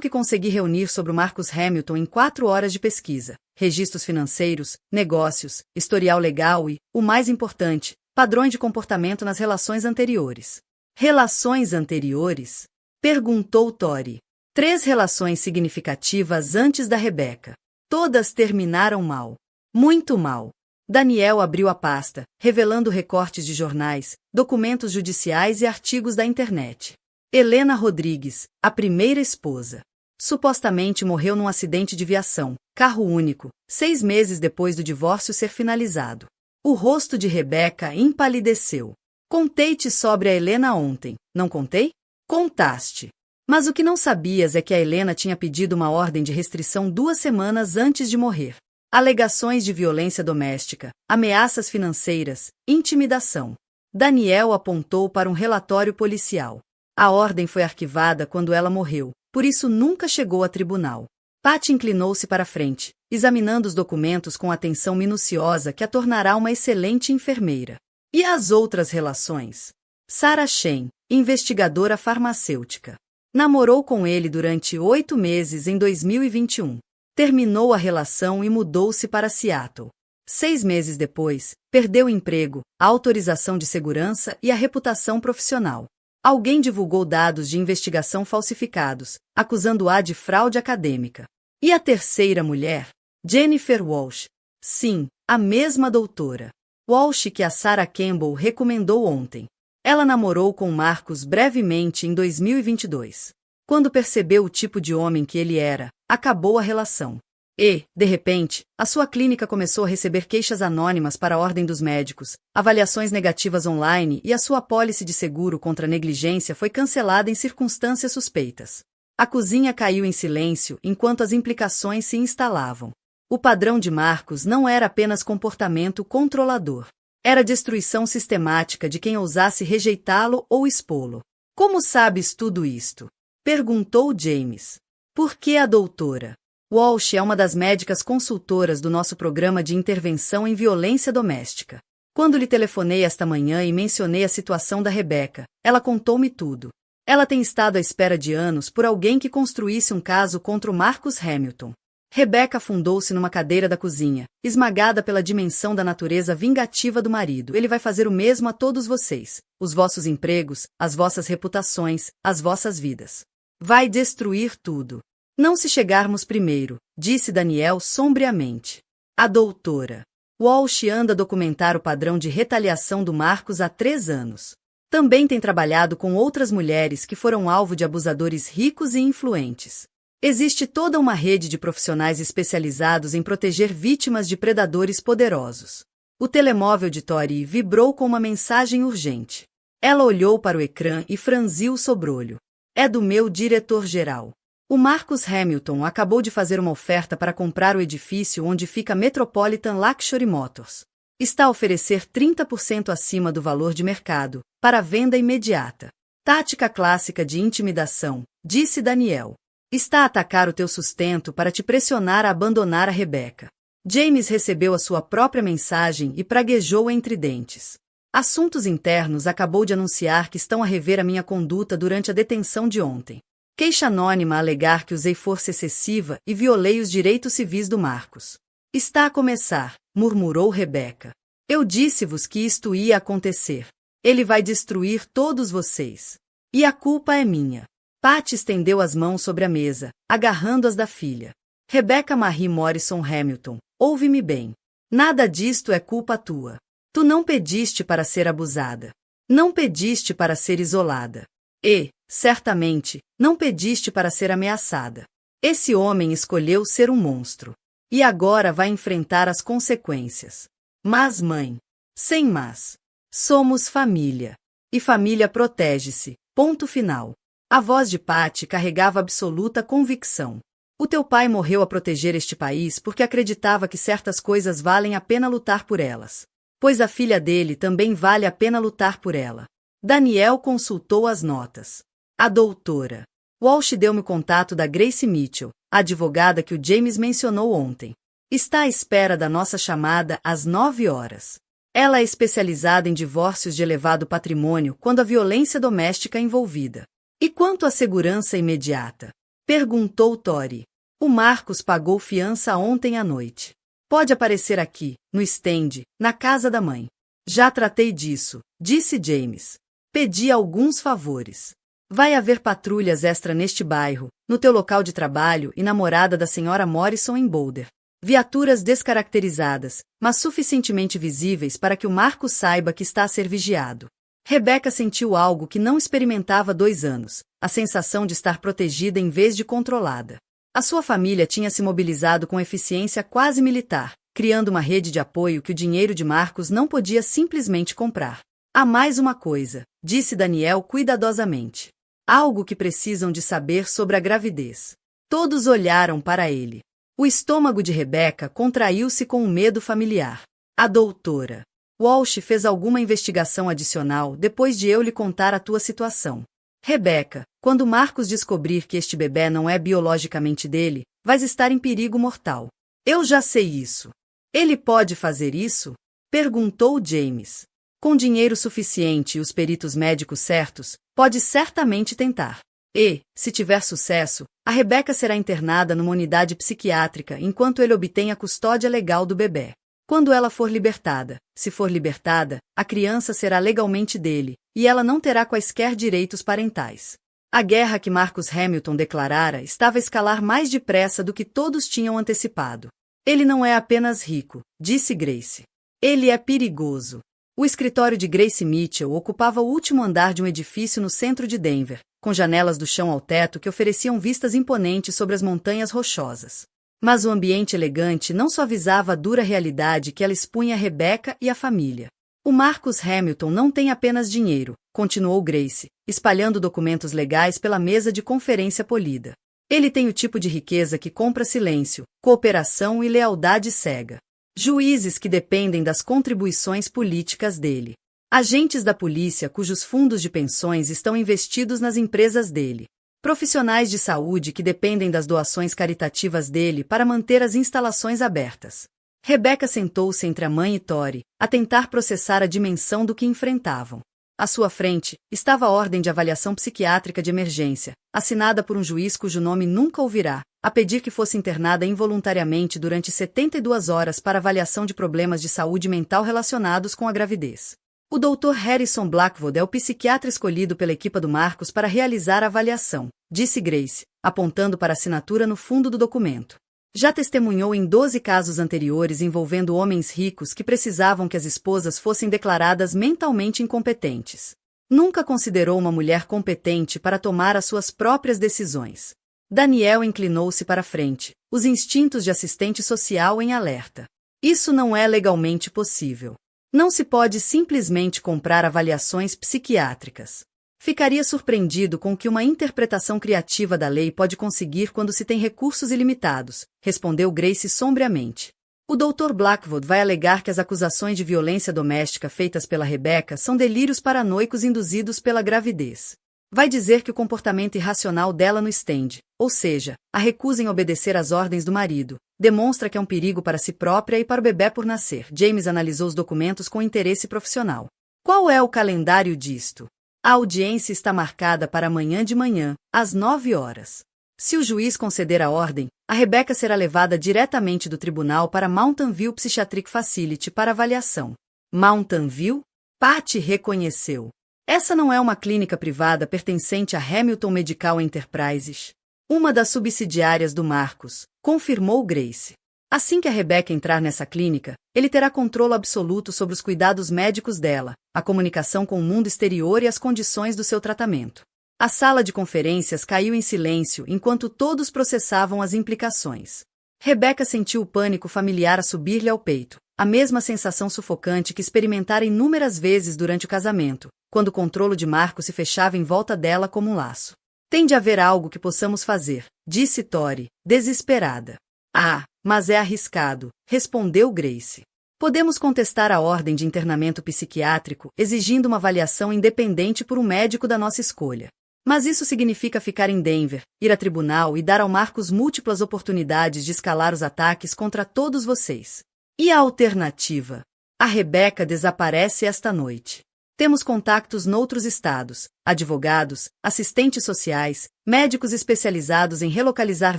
que consegui reunir sobre o Marcus Hamilton em 4 horas de pesquisa, registros financeiros, negócios, historial legal e, o mais importante, padrões de comportamento nas relações anteriores. Relações anteriores? Perguntou Tori. 3 relações significativas antes da Rebecca. Todas terminaram mal. Muito mal. Daniel abriu a pasta, revelando recortes de jornais, documentos judiciais e artigos da internet. Helena Rodrigues, a primeira esposa. Supostamente morreu num acidente de viação, carro único, 6 meses depois do divórcio ser finalizado. O rosto de Rebecca empalideceu. Contei-te sobre a Helena ontem, não contei? Contaste. Mas o que não sabias é que a Helena tinha pedido uma ordem de restrição 2 semanas antes de morrer. Alegações de violência doméstica, ameaças financeiras, intimidação. Daniel apontou para um relatório policial. A ordem foi arquivada quando ela morreu, por isso nunca chegou a tribunal. Patty inclinou-se para a frente, examinando os documentos com atenção minuciosa que a tornará uma excelente enfermeira. E as outras relações? Sarah Shen, investigadora farmacêutica. Namorou com ele durante 8 meses em 2021. Terminou a relação e mudou-se para Seattle. 6 meses depois, perdeu o emprego, a autorização de segurança e a reputação profissional. Alguém divulgou dados de investigação falsificados, acusando-a de fraude acadêmica. E a terceira mulher? Jennifer Walsh. Sim, a mesma doutora. Walsh que a Sarah Campbell recomendou ontem. Ela namorou com Marcus brevemente em 2022. Quando percebeu o tipo de homem que ele era, acabou a relação. E, de repente, a sua clínica começou a receber queixas anônimas para a ordem dos médicos, avaliações negativas online e a sua apólice de seguro contra negligência foi cancelada em circunstâncias suspeitas. A cozinha caiu em silêncio enquanto as implicações se instalavam. O padrão de Marcus não era apenas comportamento controlador. Era destruição sistemática de quem ousasse rejeitá-lo ou expô-lo. Como sabes tudo isto? Perguntou James. Por que a doutora? Walsh é uma das médicas consultoras do nosso programa de intervenção em violência doméstica. Quando lhe telefonei esta manhã e mencionei a situação da Rebecca, ela contou-me tudo. Ela tem estado à espera de anos por alguém que construísse um caso contra o Marcus Hamilton. Rebecca afundou-se numa cadeira da cozinha, esmagada pela dimensão da natureza vingativa do marido. Ele vai fazer o mesmo a todos vocês, os vossos empregos, as vossas reputações, as vossas vidas. Vai destruir tudo. Não se chegarmos primeiro, disse Daniel sombriamente. A doutora Walsh anda a documentar o padrão de retaliação do Marcus há 3 anos. Também tem trabalhado com outras mulheres que foram alvo de abusadores ricos e influentes. Existe toda uma rede de profissionais especializados em proteger vítimas de predadores poderosos. O telemóvel de Tori vibrou com uma mensagem urgente. Ela olhou para o ecrã e franziu o sobrolho. É do meu diretor-geral. O Marcus Hamilton acabou de fazer uma oferta para comprar o edifício onde fica a Metropolitan Luxury Motors. Está a oferecer 30% acima do valor de mercado, para venda imediata. Tática clássica de intimidação, disse Daniel. Está a atacar o teu sustento para te pressionar a abandonar a Rebecca. James recebeu a sua própria mensagem e praguejou entre dentes. Assuntos Internos acabou de anunciar que estão a rever a minha conduta durante a detenção de ontem. Queixa anônima a alegar que usei força excessiva e violei os direitos civis do Marcus. Está a começar, murmurou Rebecca. Eu disse-vos que isto ia acontecer. Ele vai destruir todos vocês. E a culpa é minha. Patty estendeu as mãos sobre a mesa, agarrando-as da filha. Rebecca Marie Morrison Hamilton, ouve-me bem. Nada disto é culpa tua. Tu não pediste para ser abusada. Não pediste para ser isolada. E, certamente, não pediste para ser ameaçada. Esse homem escolheu ser um monstro. E agora vai enfrentar as consequências. Mas, mãe. Sem mas. Somos família. E família protege-se. Ponto final. A voz de Patty carregava absoluta convicção. O teu pai morreu a proteger este país porque acreditava que certas coisas valem a pena lutar por elas. Pois a filha dele também vale a pena lutar por ela. Daniel consultou as notas. A doutora Walsh deu-me o contato da Grace Mitchell, a advogada que o James mencionou ontem. Está à espera da nossa chamada às 9 horas. Ela é especializada em divórcios de elevado patrimônio quando a violência doméstica é envolvida. E quanto à segurança imediata? Perguntou Tori. O Marcos pagou fiança ontem à noite. Pode aparecer aqui, no stand, na casa da mãe. Já tratei disso, disse James. Pedi alguns favores. Vai haver patrulhas extra neste bairro, no teu local de trabalho e na morada da senhora Morrison em Boulder. Viaturas descaracterizadas, mas suficientemente visíveis para que o Marcos saiba que está a ser vigiado. Rebecca sentiu algo que não experimentava há 2 anos, a sensação de estar protegida em vez de controlada. A sua família tinha se mobilizado com eficiência quase militar, criando uma rede de apoio que o dinheiro de Marcos não podia simplesmente comprar. Há mais uma coisa, disse Daniel cuidadosamente. Algo que precisam de saber sobre a gravidez. Todos olharam para ele. O estômago de Rebecca contraiu-se com um medo familiar. A doutora Walsh fez alguma investigação adicional depois de eu lhe contar a tua situação. Rebecca, quando Marcos descobrir que este bebê não é biologicamente dele, vais estar em perigo mortal. Eu já sei isso. Ele pode fazer isso? Perguntou James. Com dinheiro suficiente e os peritos médicos certos, pode certamente tentar. E, se tiver sucesso, a Rebecca será internada numa unidade psiquiátrica enquanto ele obtém a custódia legal do bebê. Quando ela for libertada, se for libertada, a criança será legalmente dele, e ela não terá quaisquer direitos parentais. A guerra que Marcus Hamilton declarara estava a escalar mais depressa do que todos tinham antecipado. Ele não é apenas rico, disse Grace. Ele é perigoso. O escritório de Grace Mitchell ocupava o último andar de um edifício no centro de Denver, com janelas do chão ao teto que ofereciam vistas imponentes sobre as montanhas rochosas. Mas o ambiente elegante não suavizava a dura realidade que ela expunha a Rebecca e a família. O Marcus Hamilton não tem apenas dinheiro, continuou Grace, espalhando documentos legais pela mesa de conferência polida. Ele tem o tipo de riqueza que compra silêncio, cooperação e lealdade cega. Juízes que dependem das contribuições políticas dele. Agentes da polícia cujos fundos de pensões estão investidos nas empresas dele. Profissionais de saúde que dependem das doações caritativas dele para manter as instalações abertas. Rebecca sentou-se entre a mãe e Tori, a tentar processar a dimensão do que enfrentavam. À sua frente, estava a ordem de avaliação psiquiátrica de emergência, assinada por um juiz cujo nome nunca ouvirá, a pedir que fosse internada involuntariamente durante 72 horas para avaliação de problemas de saúde mental relacionados com a gravidez. O Dr. Harrison Blackwood é o psiquiatra escolhido pela equipa do Marcos para realizar a avaliação, disse Grace, apontando para a assinatura no fundo do documento. Já testemunhou em 12 casos anteriores envolvendo homens ricos que precisavam que as esposas fossem declaradas mentalmente incompetentes. Nunca considerou uma mulher competente para tomar as suas próprias decisões. Daniel inclinou-se para frente, os instintos de assistente social em alerta. Isso não é legalmente possível. Não se pode simplesmente comprar avaliações psiquiátricas. Ficaria surpreendido com o que uma interpretação criativa da lei pode conseguir quando se tem recursos ilimitados, respondeu Grace sombriamente. O Dr. Blackwood vai alegar que as acusações de violência doméstica feitas pela Rebecca são delírios paranoicos induzidos pela gravidez. Vai dizer que o comportamento irracional dela no stand, ou seja, a recusa em obedecer às ordens do marido, demonstra que é um perigo para si própria e para o bebê por nascer. James analisou os documentos com interesse profissional. Qual é o calendário disto? A audiência está marcada para amanhã de manhã, às 9 horas. Se o juiz conceder a ordem, a Rebecca será levada diretamente do tribunal para Mountain View Psychiatric Facility para avaliação. Mountain View? Patty reconheceu. Essa não é uma clínica privada pertencente a Hamilton Medical Enterprises. Uma das subsidiárias do Marcus, confirmou Grace. Assim que a Rebecca entrar nessa clínica, ele terá controle absoluto sobre os cuidados médicos dela, a comunicação com o mundo exterior e as condições do seu tratamento. A sala de conferências caiu em silêncio enquanto todos processavam as implicações. Rebecca sentiu o pânico familiar a subir-lhe ao peito, a mesma sensação sufocante que experimentara inúmeras vezes durante o casamento, quando o controle de Marcos se fechava em volta dela como um laço. Tem de haver algo que possamos fazer, disse Tori, desesperada. Ah, mas é arriscado, respondeu Grace. Podemos contestar a ordem de internamento psiquiátrico, exigindo uma avaliação independente por um médico da nossa escolha. Mas isso significa ficar em Denver, ir a tribunal e dar ao Marcos múltiplas oportunidades de escalar os ataques contra todos vocês. E a alternativa? A Rebecca desaparece esta noite. Temos contactos noutros estados, advogados, assistentes sociais, médicos especializados em relocalizar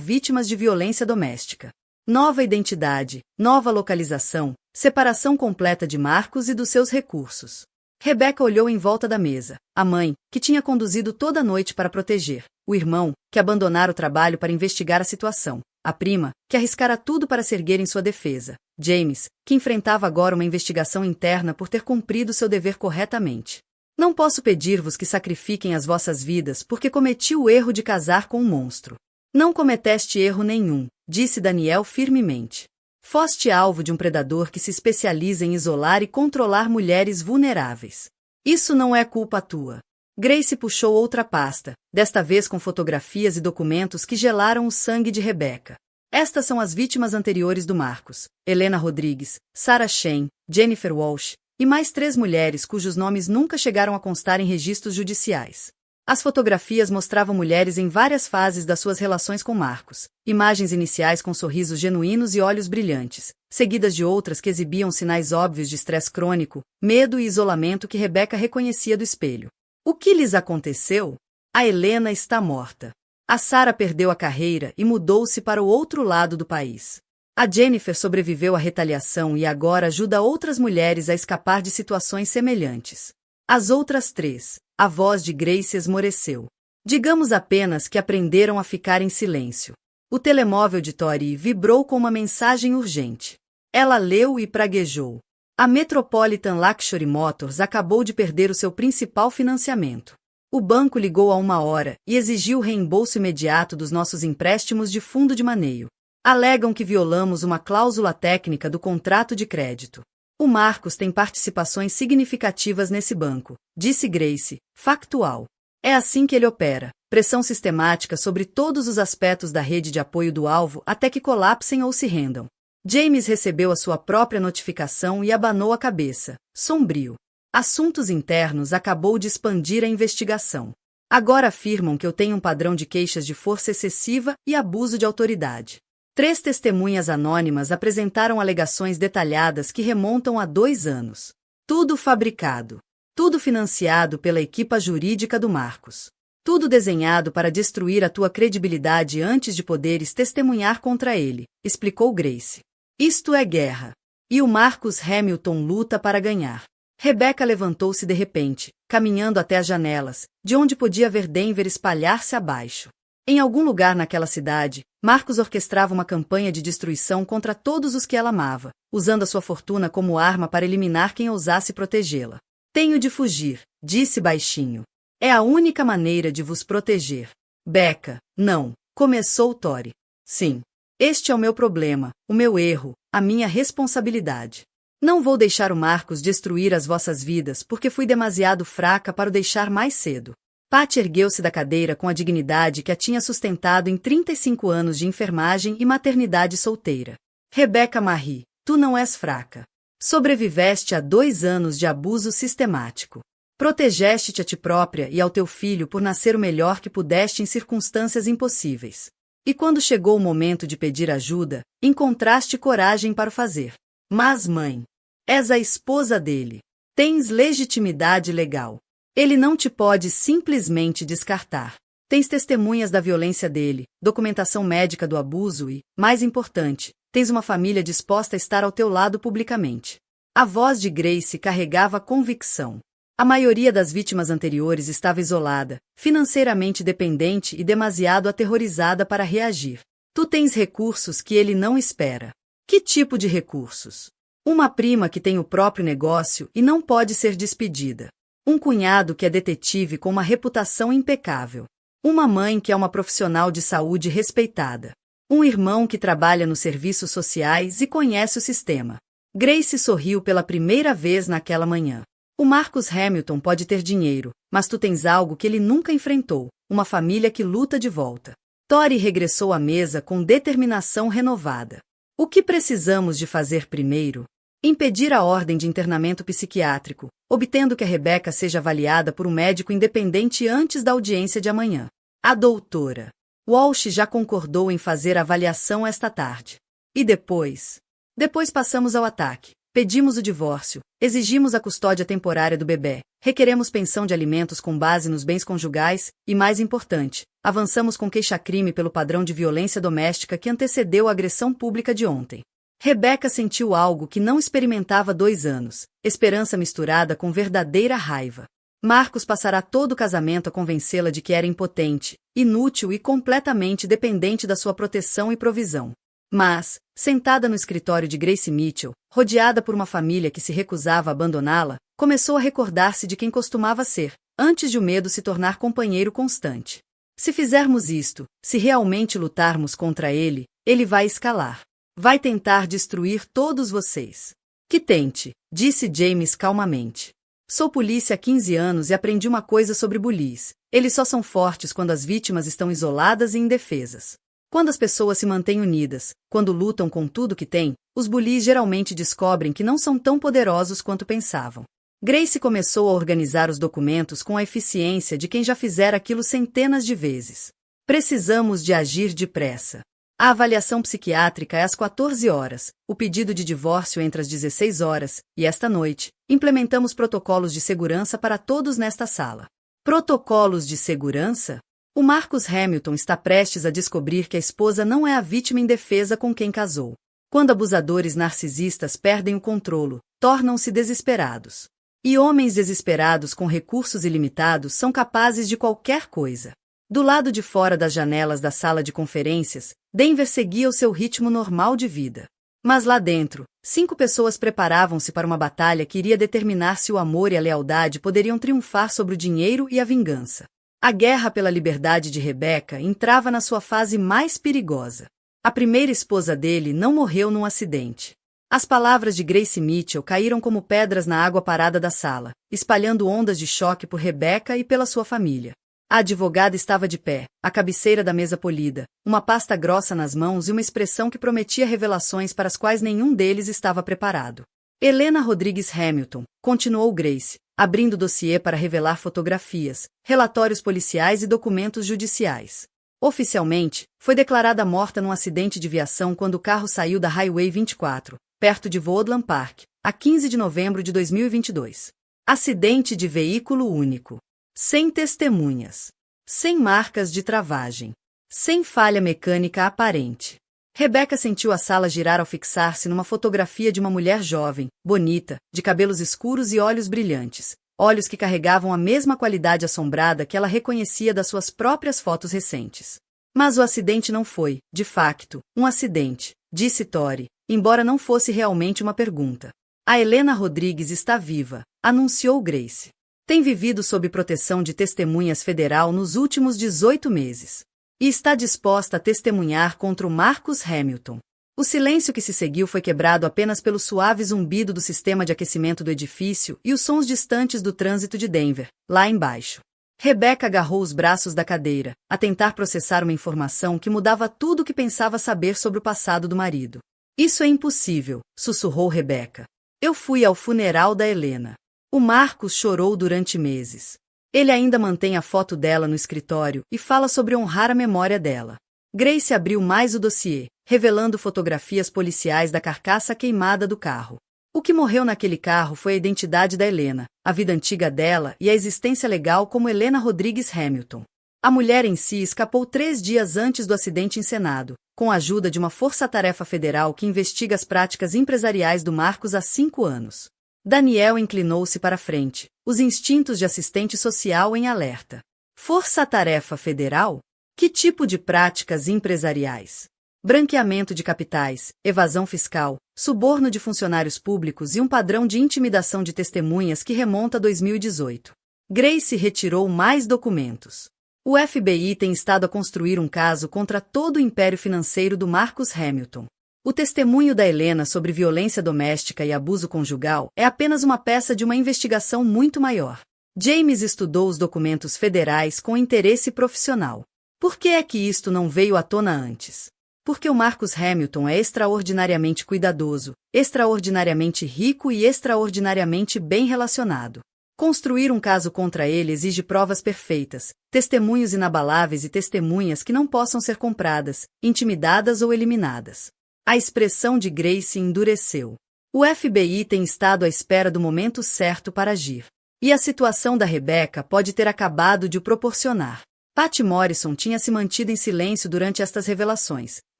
vítimas de violência doméstica. Nova identidade, nova localização, separação completa de Marcos e dos seus recursos. Rebeca olhou em volta da mesa. A mãe, que tinha conduzido toda a noite para proteger. O irmão, que abandonara o trabalho para investigar a situação. A prima, que arriscara tudo para se erguer em sua defesa. James, que enfrentava agora uma investigação interna por ter cumprido seu dever corretamente. Não posso pedir-vos que sacrifiquem as vossas vidas porque cometi o erro de casar com um monstro. Não cometeste erro nenhum, disse Daniel firmemente. Foste alvo de um predador que se especializa em isolar e controlar mulheres vulneráveis. Isso não é culpa tua. Grace puxou outra pasta, desta vez com fotografias e documentos que gelaram o sangue de Rebeca. Estas são as vítimas anteriores do Marcos: Helena Rodrigues, Sarah Shane, Jennifer Walsh, e mais 3 mulheres cujos nomes nunca chegaram a constar em registros judiciais. As fotografias mostravam mulheres em várias fases das suas relações com Marcos, imagens iniciais com sorrisos genuínos e olhos brilhantes, seguidas de outras que exibiam sinais óbvios de estresse crônico, medo e isolamento que Rebeca reconhecia do espelho. O que lhes aconteceu? A Helena está morta. A Sarah perdeu a carreira e mudou-se para o outro lado do país. A Jennifer sobreviveu à retaliação e agora ajuda outras mulheres a escapar de situações semelhantes. As outras 3, a voz de Grace esmoreceu. Digamos apenas que aprenderam a ficar em silêncio. O telemóvel de Tori vibrou com uma mensagem urgente. Ela leu e praguejou. A Metropolitan Luxury Motors acabou de perder o seu principal financiamento. O banco ligou há 1 hora e exigiu o reembolso imediato dos nossos empréstimos de fundo de maneio. Alegam que violamos uma cláusula técnica do contrato de crédito. O Marcos tem participações significativas nesse banco, disse Grace, factual. É assim que ele opera, pressão sistemática sobre todos os aspectos da rede de apoio do alvo até que colapsem ou se rendam. James recebeu a sua própria notificação e abanou a cabeça, sombrio. Assuntos Internos acabou de expandir a investigação. Agora afirmam que eu tenho um padrão de queixas de força excessiva e abuso de autoridade. 3 testemunhas anônimas apresentaram alegações detalhadas que remontam a 2 anos. Tudo fabricado. Tudo financiado pela equipa jurídica do Marcos. Tudo desenhado para destruir a tua credibilidade antes de poderes testemunhar contra ele, explicou Grace. Isto é guerra. E o Marcus Hamilton luta para ganhar. Rebeca levantou-se de repente, caminhando até as janelas, de onde podia ver Denver espalhar-se abaixo. Em algum lugar naquela cidade, Marcos orquestrava uma campanha de destruição contra todos os que ela amava, usando a sua fortuna como arma para eliminar quem ousasse protegê-la. Tenho de fugir, disse baixinho. É a única maneira de vos proteger. Becca, não, começou Tori. Sim. Este é o meu problema, o meu erro, a minha responsabilidade. Não vou deixar o Marcos destruir as vossas vidas porque fui demasiado fraca para o deixar mais cedo. Patty ergueu-se da cadeira com a dignidade que a tinha sustentado em 35 anos de enfermagem e maternidade solteira. Rebecca Marie, tu não és fraca. Sobreviveste a 2 anos de abuso sistemático. Protegeste-te a ti própria e ao teu filho por nascer o melhor que pudeste em circunstâncias impossíveis. E quando chegou o momento de pedir ajuda, encontraste coragem para o fazer. Mas, mãe, és a esposa dele. Tens legitimidade legal. Ele não te pode simplesmente descartar. Tens testemunhas da violência dele, documentação médica do abuso e, mais importante, tens uma família disposta a estar ao teu lado publicamente. A voz de Grace carregava convicção. A maioria das vítimas anteriores estava isolada, financeiramente dependente e demasiado aterrorizada para reagir. Tu tens recursos que ele não espera. Que tipo de recursos? Uma prima que tem o próprio negócio e não pode ser despedida. Um cunhado que é detetive com uma reputação impecável. Uma mãe que é uma profissional de saúde respeitada. Um irmão que trabalha nos serviços sociais e conhece o sistema. Grace sorriu pela primeira vez naquela manhã. O Marcus Hamilton pode ter dinheiro, mas tu tens algo que ele nunca enfrentou, uma família que luta de volta. Tori regressou à mesa com determinação renovada. O que precisamos de fazer primeiro? Impedir a ordem de internamento psiquiátrico, obtendo que a Rebeca seja avaliada por um médico independente antes da audiência de amanhã. A doutora Walsh já concordou em fazer a avaliação esta tarde. E depois? Depois passamos ao ataque. Pedimos o divórcio, exigimos a custódia temporária do bebê, requeremos pensão de alimentos com base nos bens conjugais e, mais importante, avançamos com queixa-crime pelo padrão de violência doméstica que antecedeu a agressão pública de ontem. Rebeca sentiu algo que não experimentava há 2 anos, esperança misturada com verdadeira raiva. Marcos passará todo o casamento a convencê-la de que era impotente, inútil e completamente dependente da sua proteção e provisão. Mas, sentada no escritório de Grace Mitchell, rodeada por uma família que se recusava a abandoná-la, começou a recordar-se de quem costumava ser, antes de o medo se tornar companheiro constante. Se fizermos isto, se realmente lutarmos contra ele, ele vai escalar. Vai tentar destruir todos vocês. Que tente, disse James calmamente. Sou polícia há 15 anos e aprendi uma coisa sobre bullies. Eles só são fortes quando as vítimas estão isoladas e indefesas. Quando as pessoas se mantêm unidas, quando lutam com tudo que têm, os bullies geralmente descobrem que não são tão poderosos quanto pensavam. Grace começou a organizar os documentos com a eficiência de quem já fizera aquilo centenas de vezes. Precisamos de agir depressa. A avaliação psiquiátrica é às 14 horas, o pedido de divórcio entre as 16 horas, e esta noite, implementamos protocolos de segurança para todos nesta sala. Protocolos de segurança? O Marcus Hamilton está prestes a descobrir que a esposa não é a vítima indefesa com quem casou. Quando abusadores narcisistas perdem o controle, tornam-se desesperados. E homens desesperados com recursos ilimitados são capazes de qualquer coisa. Do lado de fora das janelas da sala de conferências, Denver seguia o seu ritmo normal de vida. Mas lá dentro, 5 pessoas preparavam-se para uma batalha que iria determinar se o amor e a lealdade poderiam triunfar sobre o dinheiro e a vingança. A guerra pela liberdade de Rebeca entrava na sua fase mais perigosa. A primeira esposa dele não morreu num acidente. As palavras de Grace Mitchell caíram como pedras na água parada da sala, espalhando ondas de choque por Rebeca e pela sua família. A advogada estava de pé, à cabeceira da mesa polida, uma pasta grossa nas mãos e uma expressão que prometia revelações para as quais nenhum deles estava preparado. Helena Rodrigues Hamilton, continuou Grace, abrindo dossiê para revelar fotografias, relatórios policiais e documentos judiciais. Oficialmente, foi declarada morta num acidente de viação quando o carro saiu da Highway 24, perto de Woodland Park, a 15 de novembro de 2022. Acidente de veículo único. Sem testemunhas. Sem marcas de travagem. Sem falha mecânica aparente. Rebeca sentiu a sala girar ao fixar-se numa fotografia de uma mulher jovem, bonita, de cabelos escuros e olhos brilhantes. Olhos que carregavam a mesma qualidade assombrada que ela reconhecia das suas próprias fotos recentes. Mas o acidente não foi, de facto, um acidente, disse Tori, embora não fosse realmente uma pergunta. A Helena Rodrigues está viva, anunciou Grace. Tem vivido sob proteção de testemunhas federal nos últimos 18 meses. E está disposta a testemunhar contra o Marcus Hamilton. O silêncio que se seguiu foi quebrado apenas pelo suave zumbido do sistema de aquecimento do edifício e os sons distantes do trânsito de Denver, lá embaixo. Rebeca agarrou os braços da cadeira, a tentar processar uma informação que mudava tudo o que pensava saber sobre o passado do marido. Isso é impossível, sussurrou Rebeca. Eu fui ao funeral da Helena. O Marcus chorou durante meses. Ele ainda mantém a foto dela no escritório e fala sobre honrar a memória dela. Grace abriu mais o dossiê, revelando fotografias policiais da carcaça queimada do carro. O que morreu naquele carro foi a identidade da Helena, a vida antiga dela e a existência legal como Helena Rodrigues Hamilton. A mulher em si escapou 3 dias antes do acidente encenado, com a ajuda de uma força-tarefa federal que investiga as práticas empresariais do Marcus há 5 anos. Daniel inclinou-se para frente, os instintos de assistente social em alerta. Força-tarefa federal? Que tipo de práticas empresariais? Branqueamento de capitais, evasão fiscal, suborno de funcionários públicos e um padrão de intimidação de testemunhas que remonta a 2018. Grace retirou mais documentos. O FBI tem estado a construir um caso contra todo o império financeiro do Marcus Hamilton. O testemunho da Helena sobre violência doméstica e abuso conjugal é apenas uma peça de uma investigação muito maior. James estudou os documentos federais com interesse profissional. Por que é que isto não veio à tona antes? Porque o Marcus Hamilton é extraordinariamente cuidadoso, extraordinariamente rico e extraordinariamente bem relacionado. Construir um caso contra ele exige provas perfeitas, testemunhos inabaláveis e testemunhas que não possam ser compradas, intimidadas ou eliminadas. A expressão de Grace endureceu. O FBI tem estado à espera do momento certo para agir. E a situação da Rebecca pode ter acabado de o proporcionar. Pat Morrison tinha se mantido em silêncio durante estas revelações,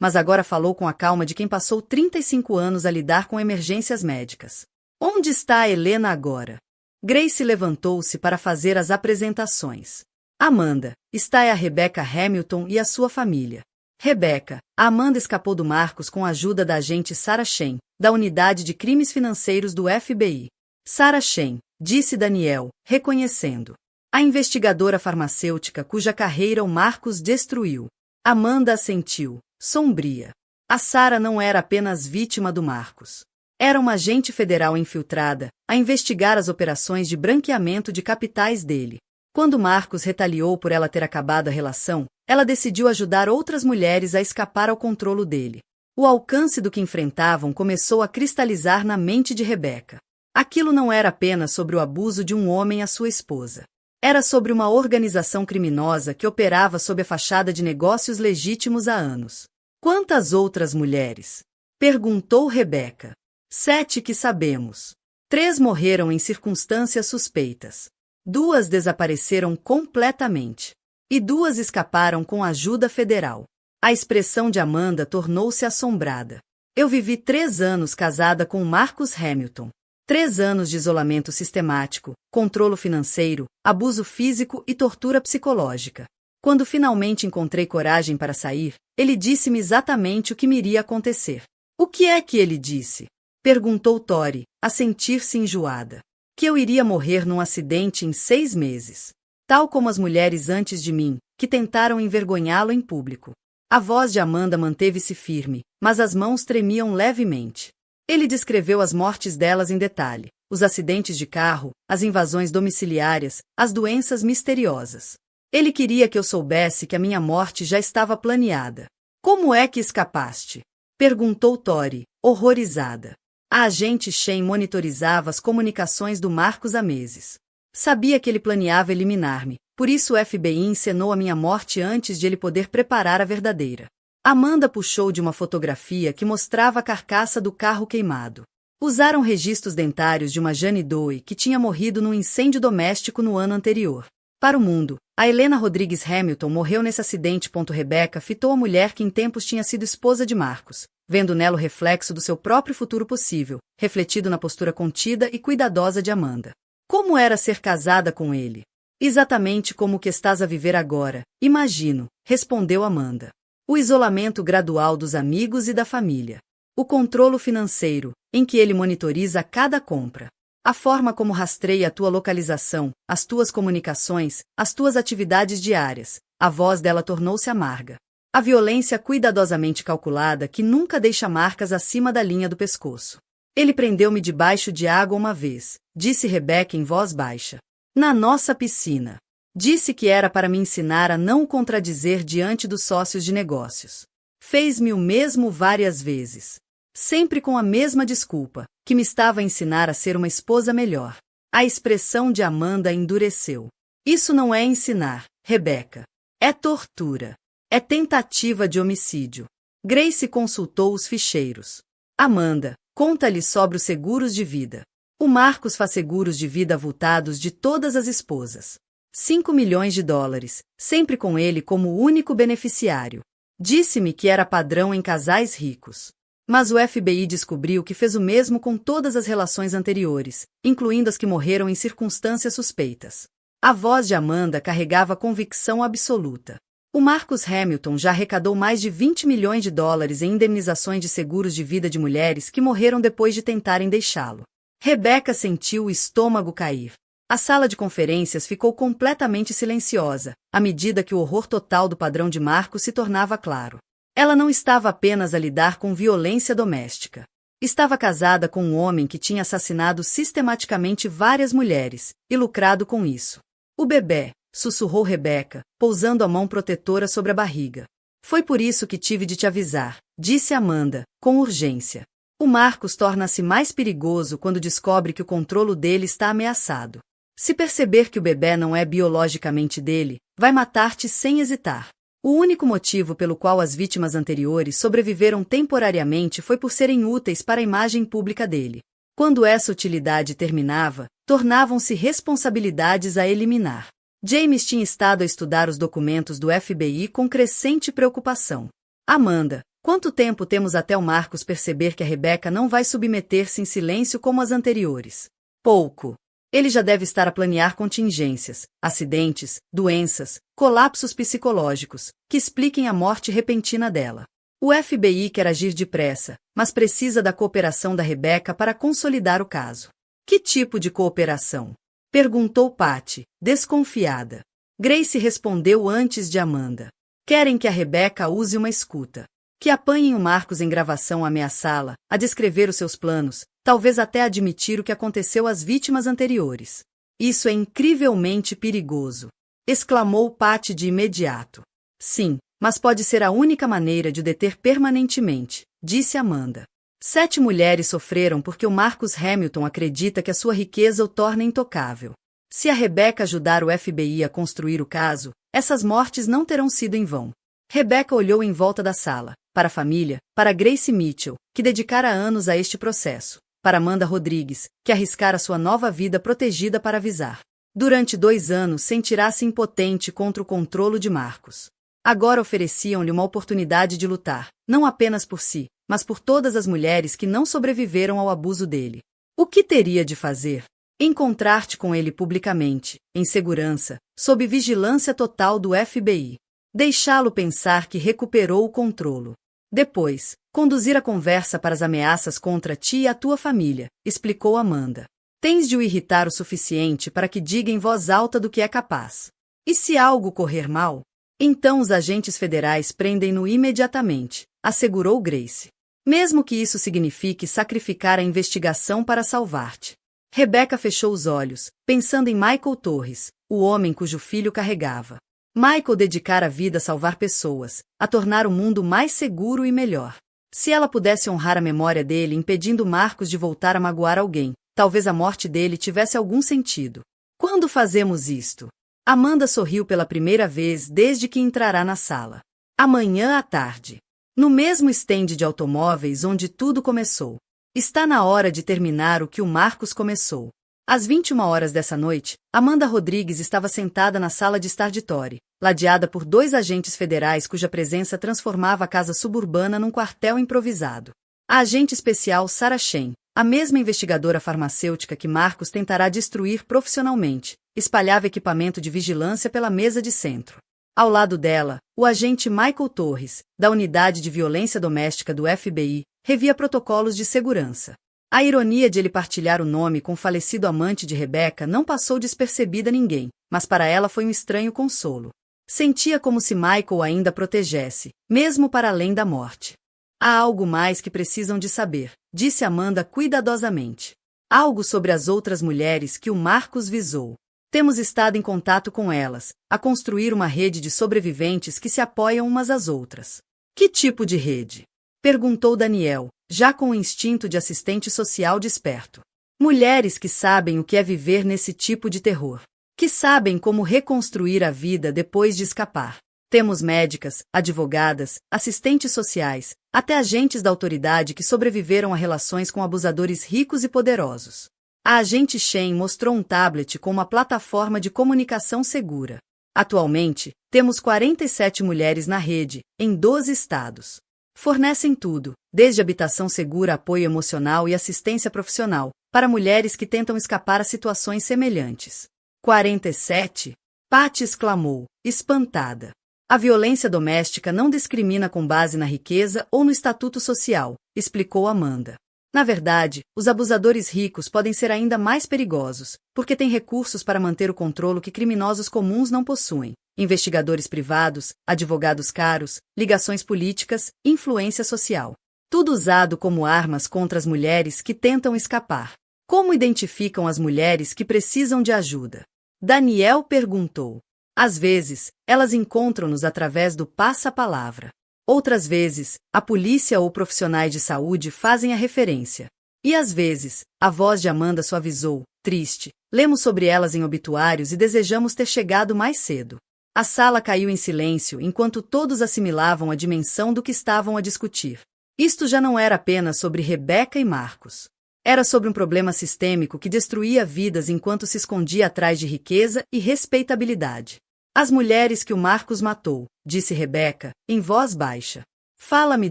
mas agora falou com a calma de quem passou 35 anos a lidar com emergências médicas. Onde está a Helena agora? Grace levantou-se para fazer as apresentações. Amanda, está a Rebecca Hamilton e a sua família. Rebecca, a Amanda escapou do Marcus com a ajuda da agente Sarah Shen, da Unidade de Crimes Financeiros do FBI. Sarah Shen, disse Daniel, reconhecendo. A investigadora farmacêutica cuja carreira o Marcus destruiu. Amanda assentiu, sombria. A Sarah não era apenas vítima do Marcus. Era uma agente federal infiltrada, a investigar as operações de branqueamento de capitais dele. Quando Marcus retaliou por ela ter acabado a relação, ela decidiu ajudar outras mulheres a escapar ao controle dele. O alcance do que enfrentavam começou a cristalizar na mente de Rebecca. Aquilo não era apenas sobre o abuso de um homem à sua esposa. Era sobre uma organização criminosa que operava sob a fachada de negócios legítimos há anos. Quantas outras mulheres? Perguntou Rebecca. 7 que sabemos. 3 morreram em circunstâncias suspeitas. 2 desapareceram completamente. E 2 escaparam com ajuda federal. A expressão de Amanda tornou-se assombrada. Eu vivi 3 anos casada com Marcus Hamilton. 3 anos de isolamento sistemático, controlo financeiro, abuso físico e tortura psicológica. Quando finalmente encontrei coragem para sair, ele disse-me exatamente o que me iria acontecer. O que é que ele disse? Perguntou Tori, a sentir-se enjoada. Que eu iria morrer num acidente em 6 meses. Tal como as mulheres antes de mim, que tentaram envergonhá-lo em público. A voz de Amanda manteve-se firme, mas as mãos tremiam levemente. Ele descreveu as mortes delas em detalhe, os acidentes de carro, as invasões domiciliares, as doenças misteriosas. Ele queria que eu soubesse que a minha morte já estava planeada. Como é que escapaste? Perguntou Tori, horrorizada. A agente Shen monitorizava as comunicações do Marcus há meses. Sabia que ele planeava eliminar-me, por isso o FBI encenou a minha morte antes de ele poder preparar a verdadeira. Amanda puxou de uma fotografia que mostrava a carcaça do carro queimado. Usaram registros dentários de uma Jane Doe que tinha morrido num incêndio doméstico no ano anterior. Para o mundo, a Helena Rodrigues Hamilton morreu nesse acidente. Rebecca fitou a mulher que em tempos tinha sido esposa de Marcus, vendo nela o reflexo do seu próprio futuro possível, refletido na postura contida e cuidadosa de Amanda. Como era ser casada com ele? Exatamente como o que estás a viver agora, imagino, respondeu Amanda. O isolamento gradual dos amigos e da família. O controlo financeiro, em que ele monitoriza cada compra. A forma como rastreia a tua localização, as tuas comunicações, as tuas atividades diárias. A voz dela tornou-se amarga. A violência cuidadosamente calculada que nunca deixa marcas acima da linha do pescoço. Ele prendeu-me debaixo de água uma vez, disse Rebecca em voz baixa. Na nossa piscina. Disse que era para me ensinar a não o contradizer diante dos sócios de negócios. Fez-me o mesmo várias vezes. Sempre com a mesma desculpa, que me estava a ensinar a ser uma esposa melhor. A expressão de Amanda endureceu. Isso não é ensinar, Rebecca. É tortura. É tentativa de homicídio. Grace consultou os ficheiros. Amanda, conta-lhe sobre os seguros de vida. O Marcus faz seguros de vida avultados de todas as esposas. 5 milhões de dólares, sempre com ele como único beneficiário. Disse-me que era padrão em casais ricos. Mas o FBI descobriu que fez o mesmo com todas as relações anteriores, incluindo as que morreram em circunstâncias suspeitas. A voz de Amanda carregava convicção absoluta. O Marcus Hamilton já arrecadou mais de 20 milhões de dólares em indemnizações de seguros de vida de mulheres que morreram depois de tentarem deixá-lo. Rebecca sentiu o estômago cair. A sala de conferências ficou completamente silenciosa, à medida que o horror total do padrão de Marcus se tornava claro. Ela não estava apenas a lidar com violência doméstica. Estava casada com um homem que tinha assassinado sistematicamente várias mulheres, e lucrado com isso. O bebê, sussurrou Rebecca, pousando a mão protetora sobre a barriga. Foi por isso que tive de te avisar, disse Amanda, com urgência. O Marcus torna-se mais perigoso quando descobre que o controle dele está ameaçado. Se perceber que o bebê não é biologicamente dele, vai matar-te sem hesitar. O único motivo pelo qual as vítimas anteriores sobreviveram temporariamente foi por serem úteis para a imagem pública dele. Quando essa utilidade terminava, tornavam-se responsabilidades a eliminar. James tinha estado a estudar os documentos do FBI com crescente preocupação. Amanda, quanto tempo temos até o Marcus perceber que a Rebecca não vai submeter-se em silêncio como as anteriores? Pouco. Ele já deve estar a planear contingências, acidentes, doenças, colapsos psicológicos, que expliquem a morte repentina dela. O FBI quer agir depressa, mas precisa da cooperação da Rebecca para consolidar o caso. Que tipo de cooperação? Perguntou Patty, desconfiada. Grace respondeu antes de Amanda. Querem que a Rebecca use uma escuta. Que apanhem o Marcus em gravação a ameaçá-la, a descrever os seus planos, talvez até admitir o que aconteceu às vítimas anteriores. Isso é incrivelmente perigoso, exclamou Patty de imediato. Sim, mas pode ser a única maneira de o deter permanentemente, disse Amanda. 7 mulheres sofreram porque o Marcus Hamilton acredita que a sua riqueza o torna intocável. Se a Rebecca ajudar o FBI a construir o caso, essas mortes não terão sido em vão. Rebecca olhou em volta da sala, para a família, para Grace Mitchell, que dedicara anos a este processo, para Amanda Rodrigues, que arriscara sua nova vida protegida para avisar. Durante 2 anos sentirá-se impotente contra o controlo de Marcus. Agora ofereciam-lhe uma oportunidade de lutar, não apenas por si, mas por todas as mulheres que não sobreviveram ao abuso dele. O que teria de fazer? Encontrar-te com ele publicamente, em segurança, sob vigilância total do FBI. Deixá-lo pensar que recuperou o controlo. Depois, conduzir a conversa para as ameaças contra ti e a tua família, explicou Amanda. Tens de o irritar o suficiente para que diga em voz alta do que é capaz. E se algo correr mal? Então os agentes federais prendem-no imediatamente, assegurou Grace. Mesmo que isso signifique sacrificar a investigação para salvar-te. Rebecca fechou os olhos, pensando em Michael Torres, o homem cujo filho carregava. Michael dedicara a vida a salvar pessoas, a tornar o mundo mais seguro e melhor. Se ela pudesse honrar a memória dele impedindo Marcus de voltar a magoar alguém, talvez a morte dele tivesse algum sentido. Quando fazemos isto? Amanda sorriu pela primeira vez desde que entrará na sala. Amanhã à tarde. No mesmo estende de automóveis onde tudo começou. Está na hora de terminar o que o Marcus começou. Às 21 horas dessa noite, Amanda Rodrigues estava sentada na sala de estar de Tori, ladeada por 2 agentes federais cuja presença transformava a casa suburbana num quartel improvisado. A agente especial Sarah Shen, a mesma investigadora farmacêutica que Marcus tentará destruir profissionalmente, espalhava equipamento de vigilância pela mesa de centro. Ao lado dela, o agente Michael Torres, da Unidade de Violência Doméstica do FBI, revia protocolos de segurança. A ironia de ele partilhar o nome com o falecido amante de Rebecca não passou despercebida a ninguém, mas para ela foi um estranho consolo. Sentia como se Michael ainda a protegesse, mesmo para além da morte. Há algo mais que precisam de saber, disse Amanda cuidadosamente. Algo sobre as outras mulheres que o Marcus visou. Temos estado em contato com elas, a construir uma rede de sobreviventes que se apoiam umas às outras. Que tipo de rede? Perguntou Daniel, já com o instinto de assistente social desperto. Mulheres que sabem o que é viver nesse tipo de terror. Que sabem como reconstruir a vida depois de escapar. Temos médicas, advogadas, assistentes sociais, até agentes da autoridade que sobreviveram a relações com abusadores ricos e poderosos. A agente Shen mostrou um tablet com uma plataforma de comunicação segura. Atualmente, temos 47 mulheres na rede, em 12 estados. Fornecem tudo, desde habitação segura, apoio emocional e assistência profissional, para mulheres que tentam escapar a situações semelhantes. 47? Patty exclamou, espantada. A violência doméstica não discrimina com base na riqueza ou no estatuto social, explicou Amanda. Na verdade, os abusadores ricos podem ser ainda mais perigosos, porque têm recursos para manter o controle que criminosos comuns não possuem. Investigadores privados, advogados caros, ligações políticas, influência social. Tudo usado como armas contra as mulheres que tentam escapar. Como identificam as mulheres que precisam de ajuda? Daniel perguntou. Às vezes, elas encontram-nos através do passa-palavra. Outras vezes, a polícia ou profissionais de saúde fazem a referência. E às vezes, a voz de Amanda suavizou, triste, lemos sobre elas em obituários e desejamos ter chegado mais cedo. A sala caiu em silêncio enquanto todos assimilavam a dimensão do que estavam a discutir. Isto já não era apenas sobre Rebeca e Marcos. Era sobre um problema sistêmico que destruía vidas enquanto se escondia atrás de riqueza e respeitabilidade. As mulheres que o Marcos matou, disse Rebeca, em voz baixa. Fala-me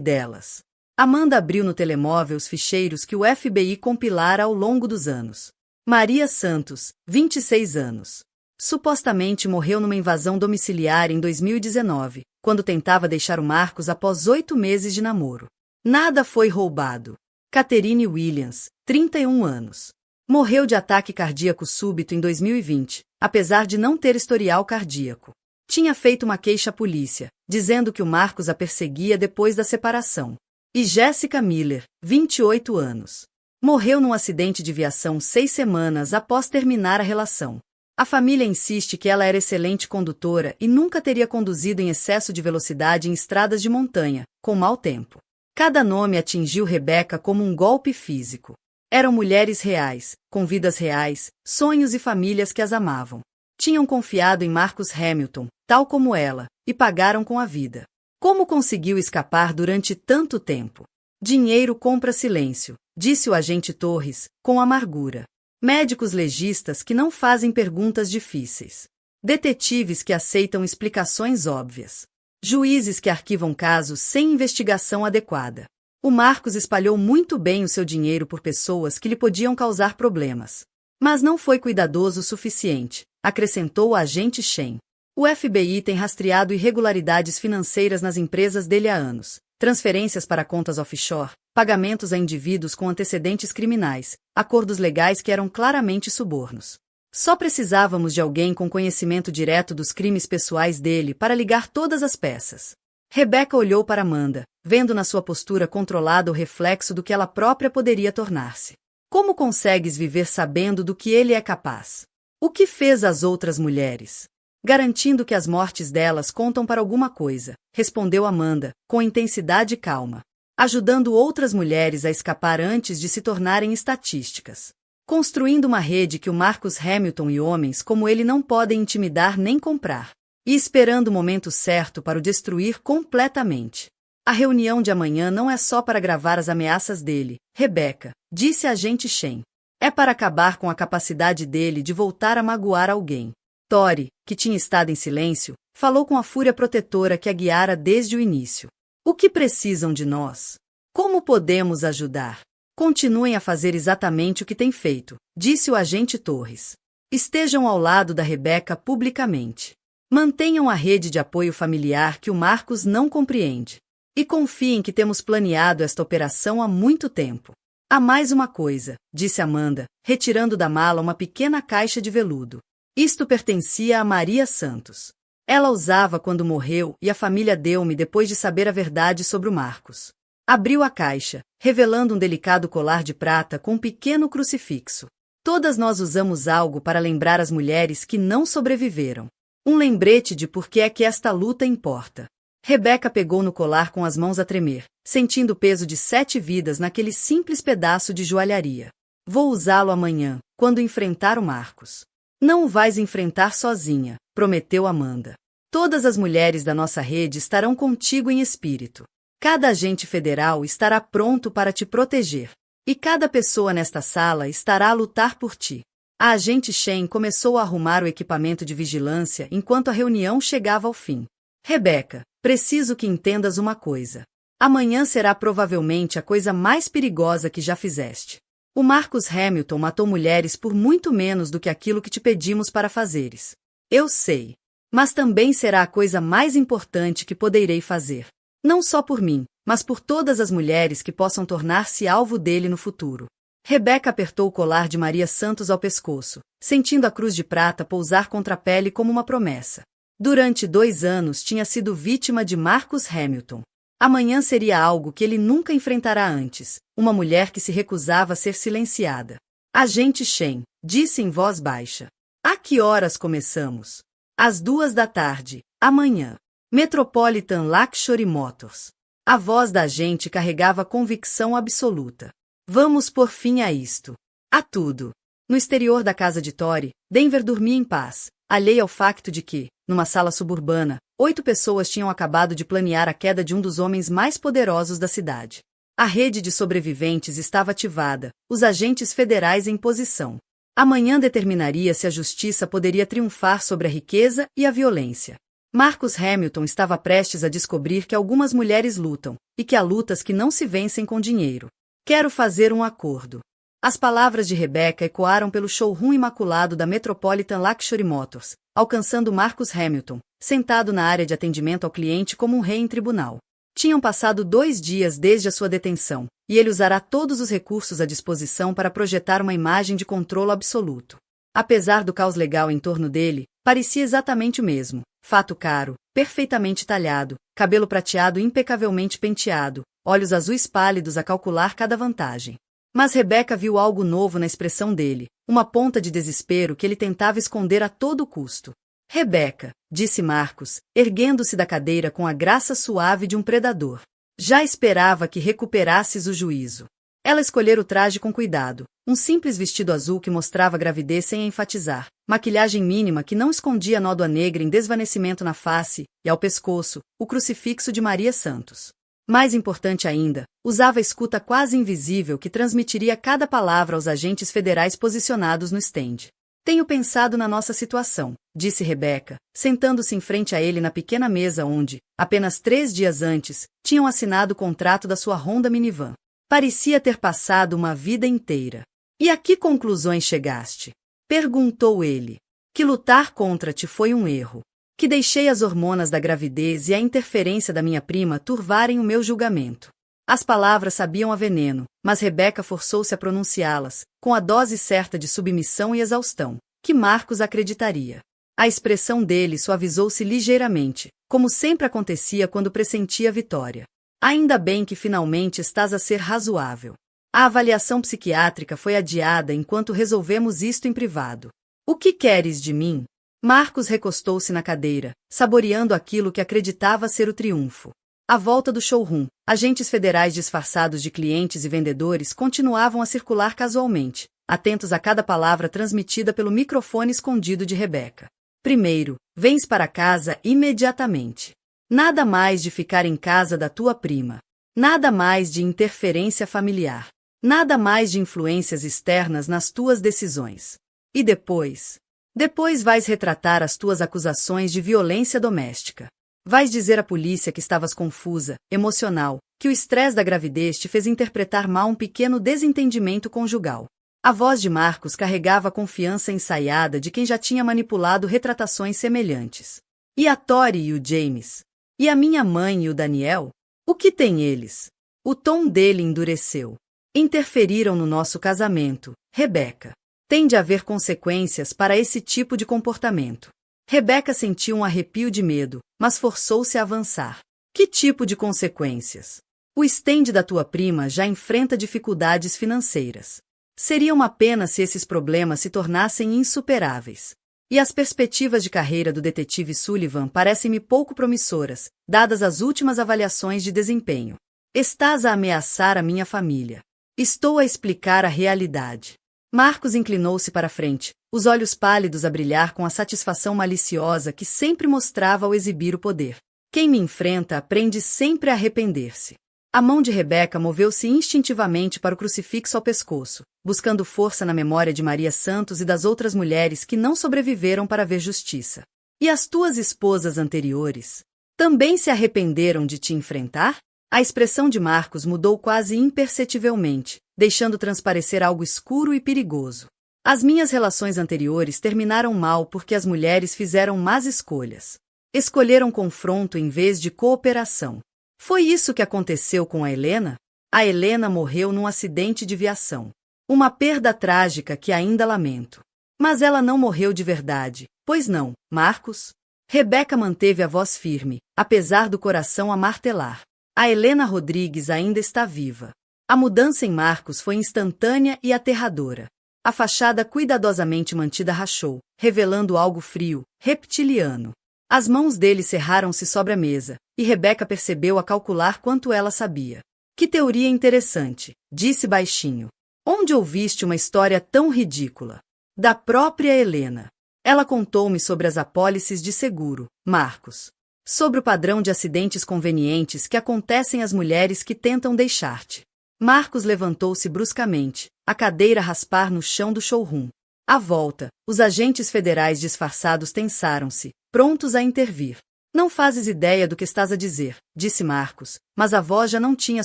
delas. Amanda abriu no telemóvel os ficheiros que o FBI compilara ao longo dos anos. Maria Santos, 26 anos. Supostamente morreu numa invasão domiciliar em 2019, quando tentava deixar o Marcos após 8 meses de namoro. Nada foi roubado. Catherine Williams, 31 anos. Morreu de ataque cardíaco súbito em 2020, apesar de não ter historial cardíaco. Tinha feito uma queixa à polícia, dizendo que o Marcos a perseguia depois da separação. E Jessica Miller, 28 anos. Morreu num acidente de viação 6 semanas após terminar a relação. A família insiste que ela era excelente condutora e nunca teria conduzido em excesso de velocidade em estradas de montanha, com mau tempo. Cada nome atingiu Rebeca como um golpe físico. Eram mulheres reais, com vidas reais, sonhos e famílias que as amavam. Tinham confiado em Marcus Hamilton, tal como ela, e pagaram com a vida. Como conseguiu escapar durante tanto tempo? Dinheiro compra silêncio, disse o agente Torres, com amargura. Médicos legistas que não fazem perguntas difíceis. Detetives que aceitam explicações óbvias. Juízes que arquivam casos sem investigação adequada. O Marcos espalhou muito bem o seu dinheiro por pessoas que lhe podiam causar problemas. Mas não foi cuidadoso o suficiente, acrescentou o agente Shen. O FBI tem rastreado irregularidades financeiras nas empresas dele há anos. Transferências para contas offshore, pagamentos a indivíduos com antecedentes criminais, acordos legais que eram claramente subornos. Só precisávamos de alguém com conhecimento direto dos crimes pessoais dele para ligar todas as peças. Rebeca olhou para Amanda, vendo na sua postura controlada o reflexo do que ela própria poderia tornar-se. Como consegues viver sabendo do que ele é capaz? O que fez às outras mulheres? Garantindo que as mortes delas contam para alguma coisa, respondeu Amanda, com intensidade e calma. Ajudando outras mulheres a escapar antes de se tornarem estatísticas. Construindo uma rede que o Marcus Hamilton e homens como ele não podem intimidar nem comprar. E esperando o momento certo para o destruir completamente. A reunião de amanhã não é só para gravar as ameaças dele, Rebeca, disse a agente Shen. É para acabar com a capacidade dele de voltar a magoar alguém. Tori, que tinha estado em silêncio, falou com a fúria protetora que a guiara desde o início. O que precisam de nós? Como podemos ajudar? Continuem a fazer exatamente o que têm feito, disse o agente Torres. Estejam ao lado da Rebeca publicamente. Mantenham a rede de apoio familiar que o Marcos não compreende. E confiem que temos planeado esta operação há muito tempo. Há mais uma coisa, disse Amanda, retirando da mala uma pequena caixa de veludo. Isto pertencia a Maria Santos. Ela usava quando morreu e a família deu-me depois de saber a verdade sobre o Marcos. Abriu a caixa, revelando um delicado colar de prata com um pequeno crucifixo. Todas nós usamos algo para lembrar as mulheres que não sobreviveram. Um lembrete de por que é que esta luta importa. Rebeca pegou no colar com as mãos a tremer, sentindo o peso de 7 vidas naquele simples pedaço de joalharia. Vou usá-lo amanhã, quando enfrentar o Marcos. Não o vais enfrentar sozinha, prometeu Amanda. Todas as mulheres da nossa rede estarão contigo em espírito. Cada agente federal estará pronto para te proteger. E cada pessoa nesta sala estará a lutar por ti. A agente Shen começou a arrumar o equipamento de vigilância enquanto a reunião chegava ao fim. Rebeca, preciso que entendas uma coisa. Amanhã será provavelmente a coisa mais perigosa que já fizeste. O Marcus Hamilton matou mulheres por muito menos do que aquilo que te pedimos para fazeres. Eu sei. Mas também será a coisa mais importante que poderei fazer. Não só por mim, mas por todas as mulheres que possam tornar-se alvo dele no futuro. Rebeca apertou o colar de Maria Santos ao pescoço, sentindo a cruz de prata pousar contra a pele como uma promessa. Durante 2 anos tinha sido vítima de Marcus Hamilton. Amanhã seria algo que ele nunca enfrentará antes, uma mulher que se recusava a ser silenciada. Agente Shen, disse em voz baixa. A que horas começamos? Às 2 da tarde, amanhã. Metropolitan Luxury Motors. A voz da agente carregava convicção absoluta. Vamos pôr fim a isto. A tudo. No exterior da casa de Tori, Denver dormia em paz, alheia ao facto de que, numa sala suburbana, 8 pessoas tinham acabado de planear a queda de um dos homens mais poderosos da cidade. A rede de sobreviventes estava ativada, os agentes federais em posição. Amanhã determinaria se a justiça poderia triunfar sobre a riqueza e a violência. Marcus Hamilton estava prestes a descobrir que algumas mulheres lutam, e que há lutas que não se vencem com dinheiro. Quero fazer um acordo. As palavras de Rebecca ecoaram pelo showroom imaculado da Metropolitan Luxury Motors, alcançando Marcus Hamilton, sentado na área de atendimento ao cliente como um rei em tribunal. Tinham passado 2 dias desde a sua detenção, e ele usará todos os recursos à disposição para projetar uma imagem de controlo absoluto. Apesar do caos legal em torno dele, parecia exatamente o mesmo. Fato caro, perfeitamente talhado, cabelo prateado impecavelmente penteado, olhos azuis pálidos a calcular cada vantagem. Mas Rebecca viu algo novo na expressão dele, uma ponta de desespero que ele tentava esconder a todo custo. Rebecca, disse Marcus, erguendo-se da cadeira com a graça suave de um predador. Já esperava que recuperasses o juízo. Ela escolhera o traje com cuidado, um simples vestido azul que mostrava gravidez sem enfatizar, maquilhagem mínima que não escondia nódoa negra em desvanecimento na face, e ao pescoço, o crucifixo de Maria Santos. Mais importante ainda, usava a escuta quase invisível que transmitiria cada palavra aos agentes federais posicionados no stand. Tenho pensado na nossa situação, disse Rebecca, sentando-se em frente a ele na pequena mesa onde, apenas 3 dias antes, tinham assinado o contrato da sua Honda minivan. Parecia ter passado uma vida inteira. E a que conclusões chegaste? Perguntou ele. Que lutar contra-te foi um erro. Que deixei as hormonas da gravidez e a interferência da minha prima turvarem o meu julgamento. As palavras sabiam a veneno, mas Rebecca forçou-se a pronunciá-las, com a dose certa de submissão e exaustão, que Marcus acreditaria. A expressão dele suavizou-se ligeiramente, como sempre acontecia quando pressentia vitória. Ainda bem que finalmente estás a ser razoável. A avaliação psiquiátrica foi adiada enquanto resolvemos isto em privado. O que queres de mim? Marcus recostou-se na cadeira, saboreando aquilo que acreditava ser o triunfo. À volta do showroom, agentes federais disfarçados de clientes e vendedores continuavam a circular casualmente, atentos a cada palavra transmitida pelo microfone escondido de Rebecca. Primeiro, vens para casa imediatamente. Nada mais de ficar em casa da tua prima. Nada mais de interferência familiar. Nada mais de influências externas nas tuas decisões. E depois? Depois vais retratar as tuas acusações de violência doméstica. Vais dizer à polícia que estavas confusa, emocional, que o estresse da gravidez te fez interpretar mal um pequeno desentendimento conjugal. A voz de Marcus carregava a confiança ensaiada de quem já tinha manipulado retratações semelhantes. E a Tori e o James? E a minha mãe e o Daniel? O que têm eles? O tom dele endureceu. Interferiram no nosso casamento, Rebecca. Tem de haver consequências para esse tipo de comportamento. Rebecca sentiu um arrepio de medo, mas forçou-se a avançar. Que tipo de consequências? O stand da tua prima já enfrenta dificuldades financeiras. Seria uma pena se esses problemas se tornassem insuperáveis. E as perspectivas de carreira do detetive Sullivan parecem-me pouco promissoras, dadas as últimas avaliações de desempenho. Estás a ameaçar a minha família. Estou a explicar a realidade. Marcus inclinou-se para a frente, os olhos pálidos a brilhar com a satisfação maliciosa que sempre mostrava ao exibir o poder. Quem me enfrenta aprende sempre a arrepender-se. A mão de Rebecca moveu-se instintivamente para o crucifixo ao pescoço, buscando força na memória de Maria Santos e das outras mulheres que não sobreviveram para ver justiça. E as tuas esposas anteriores? Também se arrependeram de te enfrentar? A expressão de Marcus mudou quase imperceptivelmente, deixando transparecer algo escuro e perigoso. As minhas relações anteriores terminaram mal porque as mulheres fizeram más escolhas. Escolheram confronto em vez de cooperação. Foi isso que aconteceu com a Helena? A Helena morreu num acidente de viação. Uma perda trágica que ainda lamento. Mas ela não morreu de verdade, pois não, Marcus? Rebecca manteve a voz firme, apesar do coração a martelar. A Helena Rodrigues ainda está viva. A mudança em Marcus foi instantânea e aterradora. A fachada cuidadosamente mantida rachou, revelando algo frio, reptiliano. As mãos dele cerraram-se sobre a mesa, e Rebecca percebeu a calcular quanto ela sabia. Que teoria interessante, disse baixinho. Onde ouviste uma história tão ridícula? Da própria Helena. Ela contou-me sobre as apólices de seguro, Marcos. Sobre o padrão de acidentes convenientes que acontecem às mulheres que tentam deixar-te. Marcos levantou-se bruscamente, a cadeira a raspar no chão do showroom. À volta, os agentes federais disfarçados tensaram-se, prontos a intervir. Não fazes ideia do que estás a dizer, disse Marcos, mas a voz já não tinha a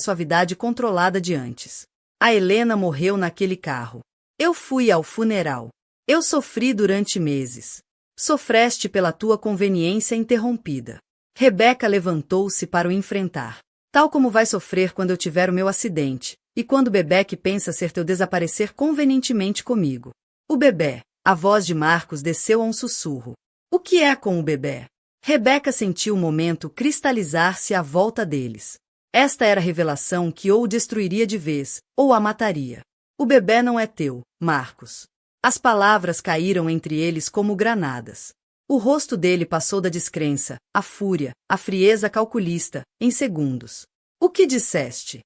suavidade controlada de antes. A Helena morreu naquele carro. Eu fui ao funeral. Eu sofri durante meses. Sofreste pela tua conveniência interrompida. Rebeca levantou-se para o enfrentar. Tal como vai sofrer quando eu tiver o meu acidente, e quando o bebê que pensa ser teu desaparecer convenientemente comigo. O bebê. A voz de Marcos desceu a um sussurro. O que é com o bebê? Rebeca sentiu o momento cristalizar-se à volta deles. Esta era a revelação que ou o destruiria de vez, ou a mataria. O bebê não é teu, Marcos. As palavras caíram entre eles como granadas. O rosto dele passou da descrença, a fúria, a frieza calculista, em segundos. O que disseste?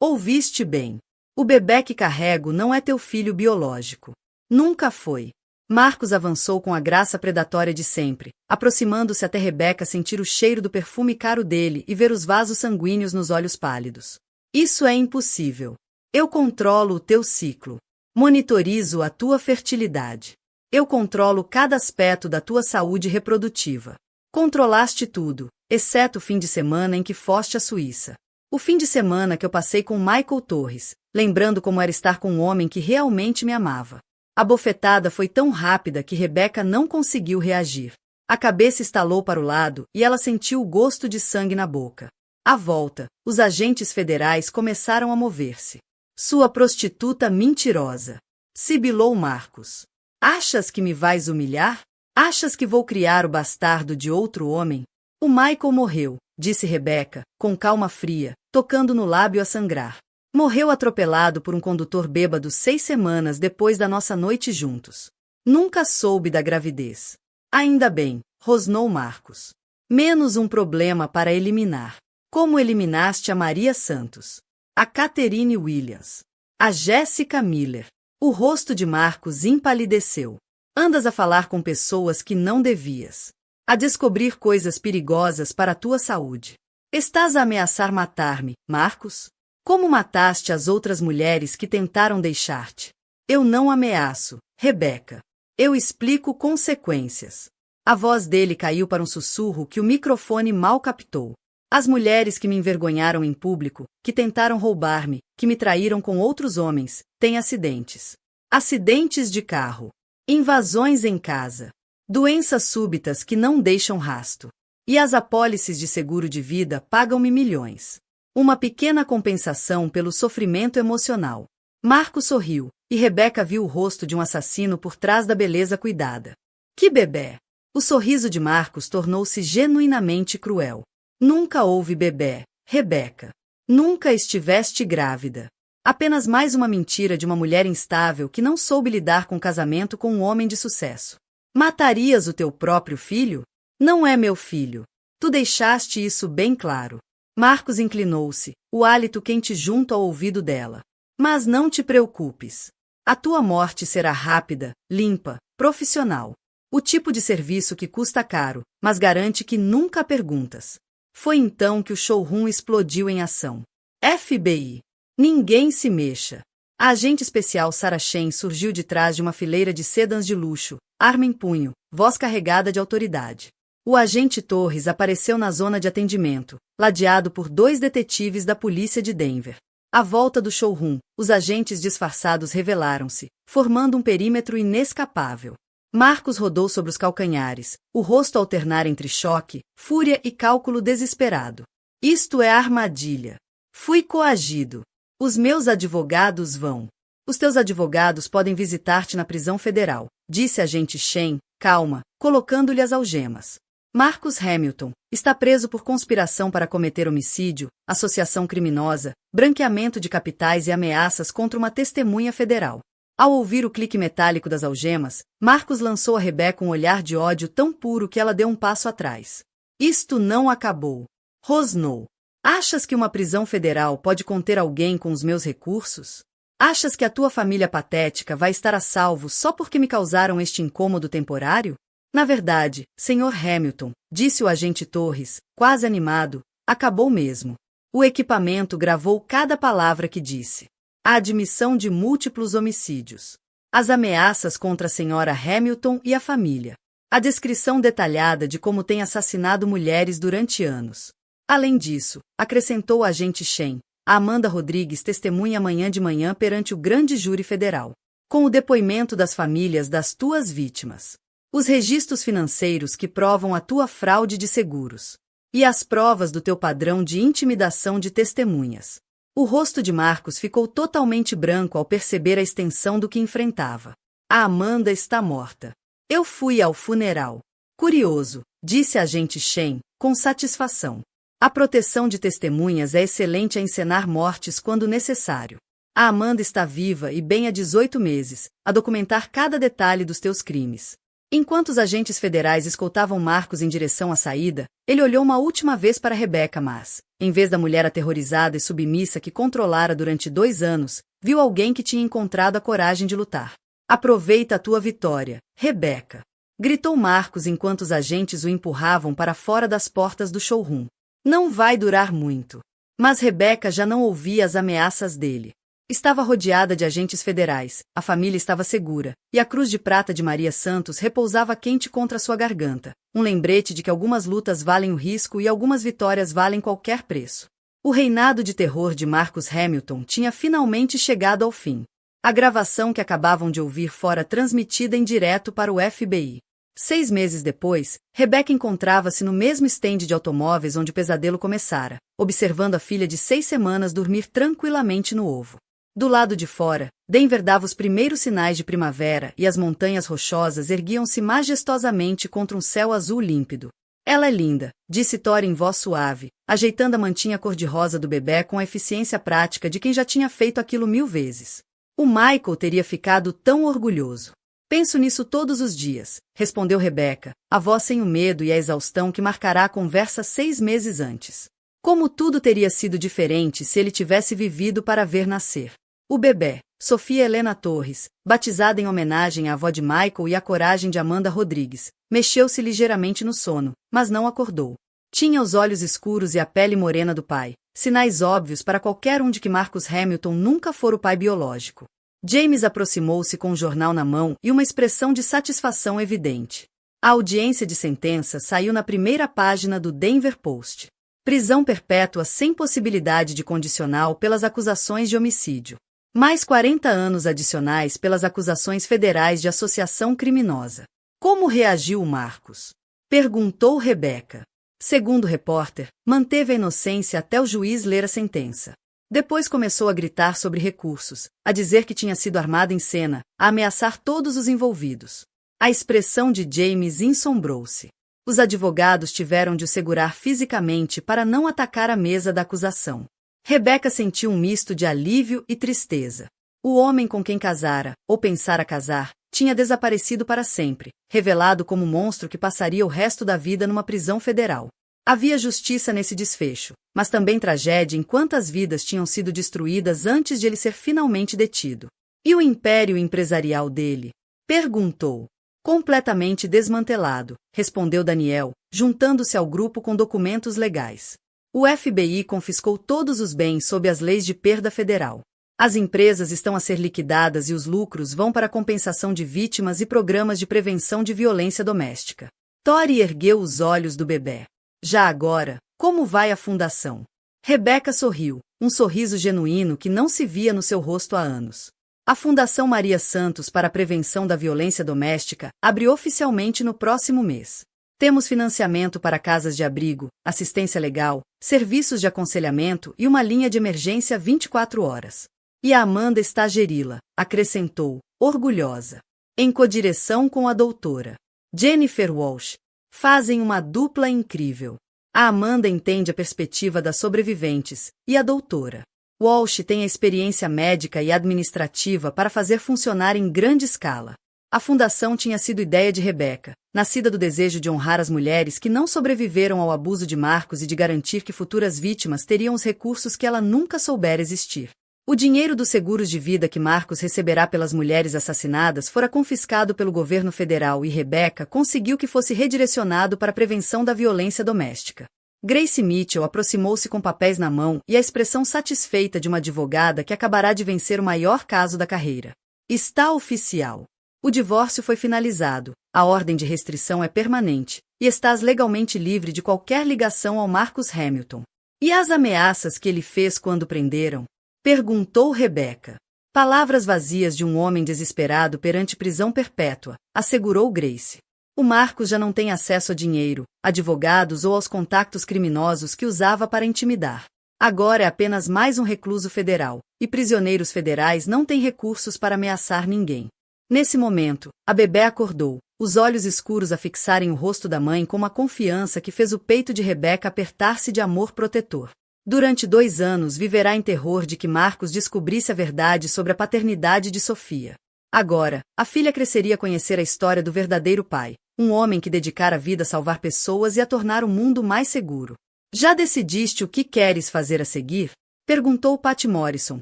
Ouviste bem. O bebê que carrego não é teu filho biológico. Nunca foi. Marcos avançou com a graça predatória de sempre, aproximando-se até Rebeca sentir o cheiro do perfume caro dele e ver os vasos sanguíneos nos olhos pálidos. Isso é impossível. Eu controlo o teu ciclo. Monitorizo a tua fertilidade. Eu controlo cada aspecto da tua saúde reprodutiva. Controlaste tudo, exceto o fim de semana em que foste à Suíça. O fim de semana que eu passei com Michael Torres, lembrando como era estar com um homem que realmente me amava. A bofetada foi tão rápida que Rebeca não conseguiu reagir. A cabeça estalou para o lado e ela sentiu o gosto de sangue na boca. À volta, os agentes federais começaram a mover-se. Sua prostituta mentirosa. Sibilou Marcos. Achas que me vais humilhar? Achas que vou criar o bastardo de outro homem? O Michael morreu, disse Rebeca, com calma fria, tocando no lábio a sangrar. Morreu atropelado por um condutor bêbado 6 semanas depois da nossa noite juntos. Nunca soube da gravidez. Ainda bem, rosnou Marcos. Menos um problema para eliminar. Como eliminaste a Maria Santos, a Catherine Williams, a Jessica Miller. O rosto de Marcos empalideceu. Andas a falar com pessoas que não devias. A descobrir coisas perigosas para a tua saúde. Estás a ameaçar matar-me, Marcos? Como mataste as outras mulheres que tentaram deixar-te? Eu não ameaço, Rebeca. Eu explico consequências. A voz dele caiu para um sussurro que o microfone mal captou. As mulheres que me envergonharam em público, que tentaram roubar-me, que me traíram com outros homens, têm acidentes. Acidentes de carro. Invasões em casa. Doenças súbitas que não deixam rasto. E as apólices de seguro de vida pagam-me milhões. Uma pequena compensação pelo sofrimento emocional. Marco sorriu, e Rebeca viu o rosto de um assassino por trás da beleza cuidada. Que bebê! O sorriso de Marcos tornou-se genuinamente cruel. Nunca houve bebê, Rebeca. Nunca estiveste grávida. Apenas mais uma mentira de uma mulher instável que não soube lidar com o casamento com um homem de sucesso. Matarias o teu próprio filho? Não é meu filho. Tu deixaste isso bem claro. Marcos inclinou-se, o hálito quente junto ao ouvido dela. Mas não te preocupes. A tua morte será rápida, limpa, profissional. O tipo de serviço que custa caro, mas garante que nunca perguntas. Foi então que o showroom explodiu em ação. FBI. Ninguém se mexa. A agente especial Sarah Shen surgiu de trás de uma fileira de sedãs de luxo, arma em punho, voz carregada de autoridade. O agente Torres apareceu na zona de atendimento, ladeado por 2 detetives da polícia de Denver. À volta do showroom, os agentes disfarçados revelaram-se, formando um perímetro inescapável. Marcos rodou sobre os calcanhares, o rosto a alternar entre choque, fúria e cálculo desesperado. Isto é armadilha. Fui coagido. Os meus advogados vão. Os teus advogados podem visitar-te na prisão federal, disse agente Shen, calma, colocando-lhe as algemas. Marcus Hamilton está preso por conspiração para cometer homicídio, associação criminosa, branqueamento de capitais e ameaças contra uma testemunha federal. Ao ouvir o clique metálico das algemas, Marcos lançou a Rebeca um olhar de ódio tão puro que ela deu um passo atrás. Isto não acabou. Rosnou. Achas que uma prisão federal pode conter alguém com os meus recursos? Achas que a tua família patética vai estar a salvo só porque me causaram este incômodo temporário? Na verdade, Sr. Hamilton, disse o agente Torres, quase animado, acabou mesmo. O equipamento gravou cada palavra que disse. A admissão de múltiplos homicídios. As ameaças contra a Sra. Hamilton e a família. A descrição detalhada de como tem assassinado mulheres durante anos. Além disso, acrescentou o agente Shen, a Amanda Rodrigues testemunha amanhã de manhã perante o grande júri federal, com o depoimento das famílias das tuas vítimas. Os registros financeiros que provam a tua fraude de seguros. E as provas do teu padrão de intimidação de testemunhas. O rosto de Marcos ficou totalmente branco ao perceber a extensão do que enfrentava. A Amanda está morta. Eu fui ao funeral. Curioso, disse a agente Shen, com satisfação. A proteção de testemunhas é excelente a encenar mortes quando necessário. A Amanda está viva e bem há 18 meses, a documentar cada detalhe dos teus crimes. Enquanto os agentes federais escoltavam Marcos em direção à saída, ele olhou uma última vez para Rebecca, mas, em vez da mulher aterrorizada e submissa que controlara durante 2 anos, viu alguém que tinha encontrado a coragem de lutar. Aproveita a tua vitória, Rebecca! Gritou Marcos enquanto os agentes o empurravam para fora das portas do showroom. Não vai durar muito. Mas Rebecca já não ouvia as ameaças dele. Estava rodeada de agentes federais, a família estava segura, e a cruz de prata de Maria Santos repousava quente contra sua garganta, um lembrete de que algumas lutas valem o risco e algumas vitórias valem qualquer preço. O reinado de terror de Marcus Hamilton tinha finalmente chegado ao fim. A gravação que acabavam de ouvir fora transmitida em direto para o FBI. 6 meses depois, Rebecca encontrava-se no mesmo estende de automóveis onde o pesadelo começara, observando a filha de 6 semanas dormir tranquilamente no ovo. Do lado de fora, Denver dava os primeiros sinais de primavera e as montanhas rochosas erguiam-se majestosamente contra um céu azul límpido. Ela é linda, disse Thor em voz suave, ajeitando a mantinha cor-de-rosa do bebê com a eficiência prática de quem já tinha feito aquilo 1000 vezes. O Michael teria ficado tão orgulhoso. Penso nisso todos os dias, respondeu Rebecca, a voz sem o medo e a exaustão que marcará a conversa 6 meses antes. Como tudo teria sido diferente se ele tivesse vivido para ver nascer. O bebê, Sofia Helena Torres, batizada em homenagem à avó de Michael e à coragem de Amanda Rodrigues, mexeu-se ligeiramente no sono, mas não acordou. Tinha os olhos escuros e a pele morena do pai, sinais óbvios para qualquer um de que Marcus Hamilton nunca fora o pai biológico. James aproximou-se com o jornal na mão e uma expressão de satisfação evidente. A audiência de sentença saiu na primeira página do Denver Post. Prisão perpétua sem possibilidade de condicional pelas acusações de homicídio. Mais 40 anos adicionais pelas acusações federais de associação criminosa. Como reagiu Marcos? Perguntou Rebecca. Segundo o repórter, manteve a inocência até o juiz ler a sentença. Depois começou a gritar sobre recursos, a dizer que tinha sido armado em cena, a ameaçar todos os envolvidos. A expressão de James ensombrou-se. Os advogados tiveram de o segurar fisicamente para não atacar a mesa da acusação. Rebecca sentiu um misto de alívio e tristeza. O homem com quem casara, ou pensara casar, tinha desaparecido para sempre, revelado como um monstro que passaria o resto da vida numa prisão federal. Havia justiça nesse desfecho, mas também tragédia em quantas vidas tinham sido destruídas antes de ele ser finalmente detido. E o império empresarial dele? Perguntou. Completamente desmantelado, respondeu Daniel, juntando-se ao grupo com documentos legais. O FBI confiscou todos os bens sob as leis de perda federal. As empresas estão a ser liquidadas e os lucros vão para a compensação de vítimas e programas de prevenção de violência doméstica. Tori ergueu os olhos do bebê. Já agora, como vai a fundação? Rebecca sorriu, um sorriso genuíno que não se via no seu rosto há anos. A Fundação Maria Santos para a Prevenção da Violência Doméstica abre oficialmente no próximo mês. Temos financiamento para casas de abrigo, assistência legal, serviços de aconselhamento e uma linha de emergência 24 horas. E a Amanda está a geri-la, acrescentou, orgulhosa. Em codireção com a doutora Jennifer Walsh. Fazem uma dupla incrível. A Amanda entende a perspectiva das sobreviventes, e a doutora Walsh tem a experiência médica e administrativa para fazer funcionar em grande escala. A fundação tinha sido ideia de Rebecca, nascida do desejo de honrar as mulheres que não sobreviveram ao abuso de Marcos e de garantir que futuras vítimas teriam os recursos que ela nunca soubera existir. O dinheiro dos seguros de vida que Marcus receberá pelas mulheres assassinadas fora confiscado pelo governo federal e Rebecca conseguiu que fosse redirecionado para a prevenção da violência doméstica. Grace Mitchell aproximou-se com papéis na mão e a expressão satisfeita de uma advogada que acabará de vencer o maior caso da carreira. Está oficial. O divórcio foi finalizado, a ordem de restrição é permanente, e estás legalmente livre de qualquer ligação ao Marcus Hamilton. E as ameaças que ele fez quando prenderam? Perguntou Rebecca. Palavras vazias de um homem desesperado perante prisão perpétua, assegurou Grace. O Marcus já não tem acesso a dinheiro, advogados ou aos contactos criminosos que usava para intimidar. Agora é apenas mais um recluso federal, e prisioneiros federais não têm recursos para ameaçar ninguém. Nesse momento, a bebê acordou, os olhos escuros a fixarem o rosto da mãe com uma confiança que fez o peito de Rebecca apertar-se de amor protetor. Durante 2 anos viverá em terror de que Marcus descobrisse a verdade sobre a paternidade de Sofia. Agora, a filha cresceria a conhecer a história do verdadeiro pai, um homem que dedicara a vida a salvar pessoas e a tornar o mundo mais seguro. Já decidiste o que queres fazer a seguir? Perguntou Pat Morrison,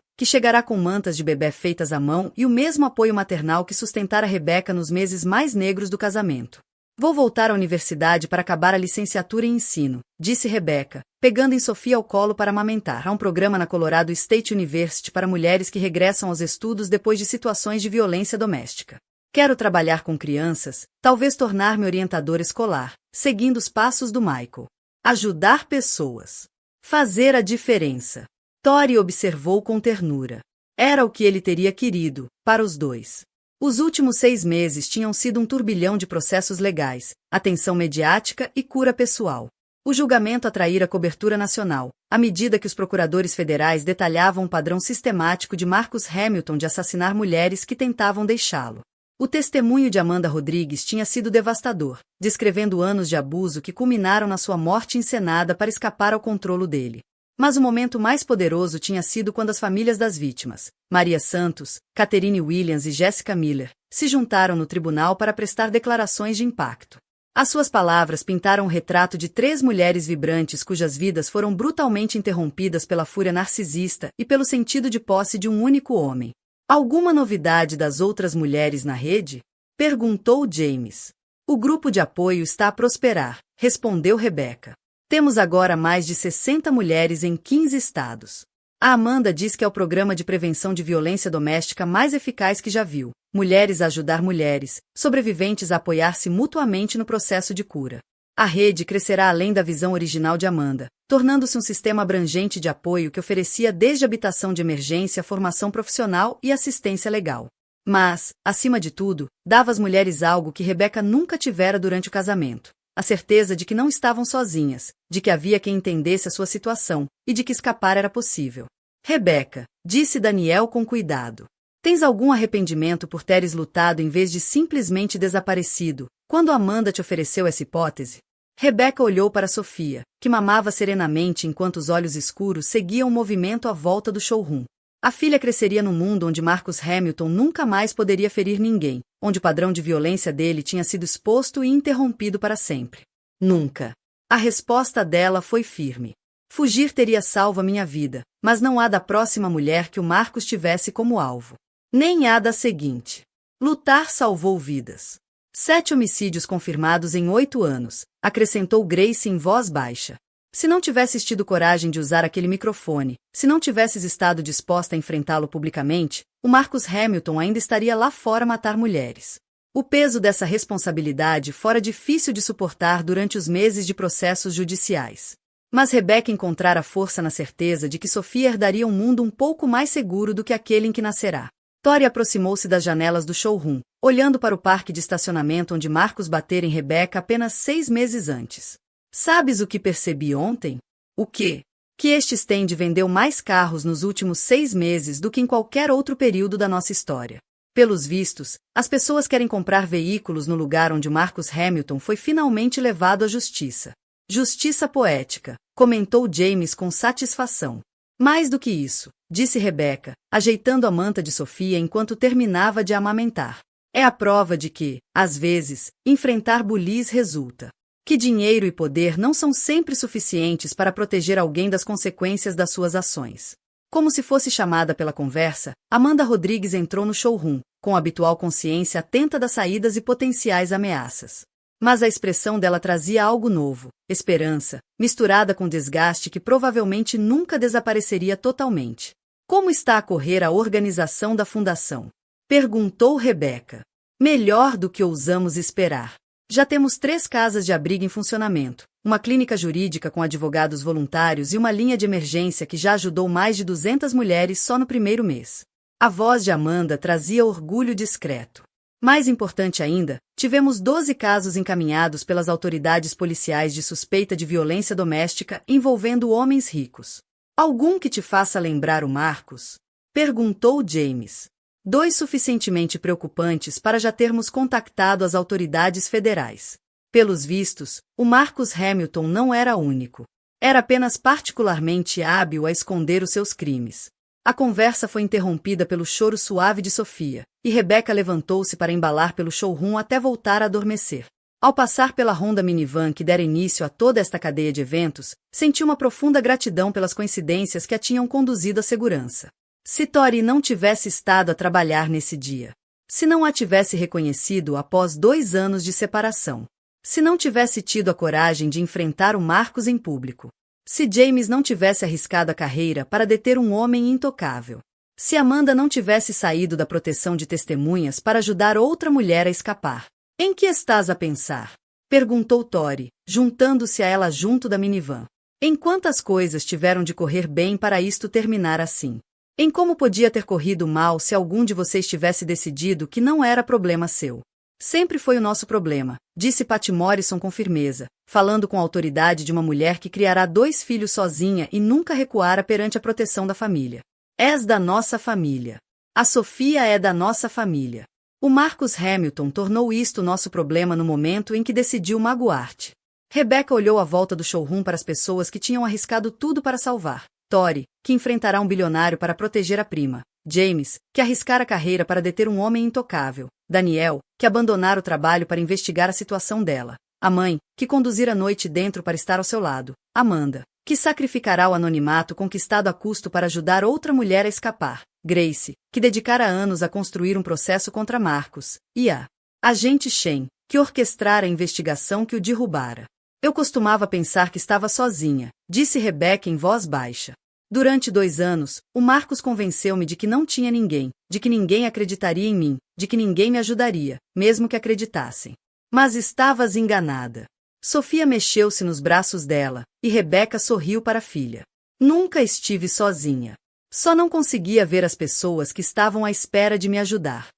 que chegará com mantas de bebê feitas à mão e o mesmo apoio maternal que sustentara Rebecca nos meses mais negros do casamento. Vou voltar à universidade para acabar a licenciatura em ensino, disse Rebecca, pegando em Sofia ao colo para amamentar. Há um programa na Colorado State University para mulheres que regressam aos estudos depois de situações de violência doméstica. Quero trabalhar com crianças, talvez tornar-me orientador escolar, seguindo os passos do Michael. Ajudar pessoas. Fazer a diferença. Tori observou com ternura. Era o que ele teria querido, para os dois. Os últimos 6 meses tinham sido um turbilhão de processos legais, atenção mediática e cura pessoal. O julgamento atraíra cobertura nacional, à medida que os procuradores federais detalhavam um padrão sistemático de Marcus Hamilton de assassinar mulheres que tentavam deixá-lo. O testemunho de Amanda Rodrigues tinha sido devastador, descrevendo anos de abuso que culminaram na sua morte encenada para escapar ao controle dele. Mas o momento mais poderoso tinha sido quando as famílias das vítimas, Maria Santos, Catherine Williams e Jessica Miller, se juntaram no tribunal para prestar declarações de impacto. As suas palavras pintaram um retrato de 3 mulheres vibrantes cujas vidas foram brutalmente interrompidas pela fúria narcisista e pelo sentido de posse de um único homem. Alguma novidade das outras mulheres na rede? Perguntou James. O grupo de apoio está a prosperar, respondeu Rebecca. Temos agora mais de 60 mulheres em 15 estados. A Amanda diz que é o programa de prevenção de violência doméstica mais eficaz que já viu. Mulheres a ajudar mulheres, sobreviventes a apoiar-se mutuamente no processo de cura. A rede crescerá além da visão original de Amanda, tornando-se um sistema abrangente de apoio que oferecia desde habitação de emergência, formação profissional e assistência legal. Mas, acima de tudo, dava às mulheres algo que Rebecca nunca tivera durante o casamento. A certeza de que não estavam sozinhas, de que havia quem entendesse a sua situação, e de que escapar era possível. Rebecca, disse Daniel com cuidado. Tens algum arrependimento por teres lutado em vez de simplesmente desaparecido, quando Amanda te ofereceu essa hipótese? Rebecca olhou para Sofia, que mamava serenamente enquanto os olhos escuros seguiam o movimento à volta do showroom. A filha cresceria num mundo onde Marcus Hamilton nunca mais poderia ferir ninguém, onde o padrão de violência dele tinha sido exposto e interrompido para sempre. Nunca. A resposta dela foi firme. Fugir teria salvo a minha vida, mas não há da próxima mulher que o Marcus tivesse como alvo. Nem há da seguinte. Lutar salvou vidas. 7 homicídios confirmados em 8 anos, acrescentou Grace em voz baixa. Se não tivesses tido coragem de usar aquele microfone, se não tivesses estado disposta a enfrentá-lo publicamente, o Marcus Hamilton ainda estaria lá fora a matar mulheres. O peso dessa responsabilidade fora difícil de suportar durante os meses de processos judiciais. Mas Rebecca encontrara força na certeza de que Sofia herdaria um mundo um pouco mais seguro do que aquele em que nascerá. Tori aproximou-se das janelas do showroom, olhando para o parque de estacionamento onde Marcus batera em Rebecca apenas 6 meses antes. Sabes o que percebi ontem? O quê? Que este stand vendeu mais carros nos últimos 6 meses do que em qualquer outro período da nossa história. Pelos vistos, as pessoas querem comprar veículos no lugar onde Marcus Hamilton foi finalmente levado à justiça. Justiça poética, comentou James com satisfação. Mais do que isso, disse Rebecca, ajeitando a manta de Sofia enquanto terminava de amamentar. É a prova de que, às vezes, enfrentar bullies resulta. Que dinheiro e poder não são sempre suficientes para proteger alguém das consequências das suas ações. Como se fosse chamada pela conversa, Amanda Rodrigues entrou no showroom, com a habitual consciência atenta das saídas e potenciais ameaças. Mas a expressão dela trazia algo novo, esperança, misturada com desgaste que provavelmente nunca desapareceria totalmente. Como está a correr a organização da fundação? Perguntou Rebeca. Melhor do que ousamos esperar. Já temos 3 casas de abrigo em funcionamento, uma clínica jurídica com advogados voluntários e uma linha de emergência que já ajudou mais de 200 mulheres só no primeiro mês. A voz de Amanda trazia orgulho discreto. Mais importante ainda, tivemos 12 casos encaminhados pelas autoridades policiais de suspeita de violência doméstica envolvendo homens ricos. Algum que te faça lembrar o Marcos? Perguntou James. 2 suficientemente preocupantes para já termos contactado as autoridades federais. Pelos vistos, o Marcus Hamilton não era único. Era apenas particularmente hábil a esconder os seus crimes. A conversa foi interrompida pelo choro suave de Sofia, e Rebeca levantou-se para embalar pelo showroom até voltar a adormecer. Ao passar pela Honda minivan que dera início a toda esta cadeia de eventos, sentiu uma profunda gratidão pelas coincidências que a tinham conduzido à segurança. Se Tori não tivesse estado a trabalhar nesse dia. Se não a tivesse reconhecido após 2 anos de separação. Se não tivesse tido a coragem de enfrentar o Marcos em público. Se James não tivesse arriscado a carreira para deter um homem intocável. Se Amanda não tivesse saído da proteção de testemunhas para ajudar outra mulher a escapar. Em que estás a pensar? Perguntou Tori, juntando-se a ela junto da minivan. Em quantas coisas tiveram de correr bem para isto terminar assim? Em como podia ter corrido mal se algum de vocês tivesse decidido que não era problema seu? Sempre foi o nosso problema, disse Patty Morrison com firmeza, falando com a autoridade de uma mulher que criará 2 filhos sozinha e nunca recuara perante a proteção da família. És da nossa família. A Sofia é da nossa família. O Marcus Hamilton tornou isto nosso problema no momento em que decidiu magoar-te. Rebecca olhou à volta do showroom para as pessoas que tinham arriscado tudo para salvar. Tori, que enfrentará um bilionário para proteger a prima. James, que arriscara a carreira para deter um homem intocável. Daniel, que abandonara o trabalho para investigar a situação dela. A mãe, que conduzira a noite dentro para estar ao seu lado. Amanda, que sacrificará o anonimato conquistado a custo para ajudar outra mulher a escapar. Grace, que dedicara anos a construir um processo contra Marcos. E a agente Shen, que orquestrara a investigação que o derrubara. Eu costumava pensar que estava sozinha, disse Rebeca em voz baixa. Durante 2 anos, o Marcos convenceu-me de que não tinha ninguém, de que ninguém acreditaria em mim, de que ninguém me ajudaria, mesmo que acreditassem. Mas estavas enganada. Sofia mexeu-se nos braços dela, e Rebeca sorriu para a filha. Nunca estive sozinha. Só não conseguia ver as pessoas que estavam à espera de me ajudar.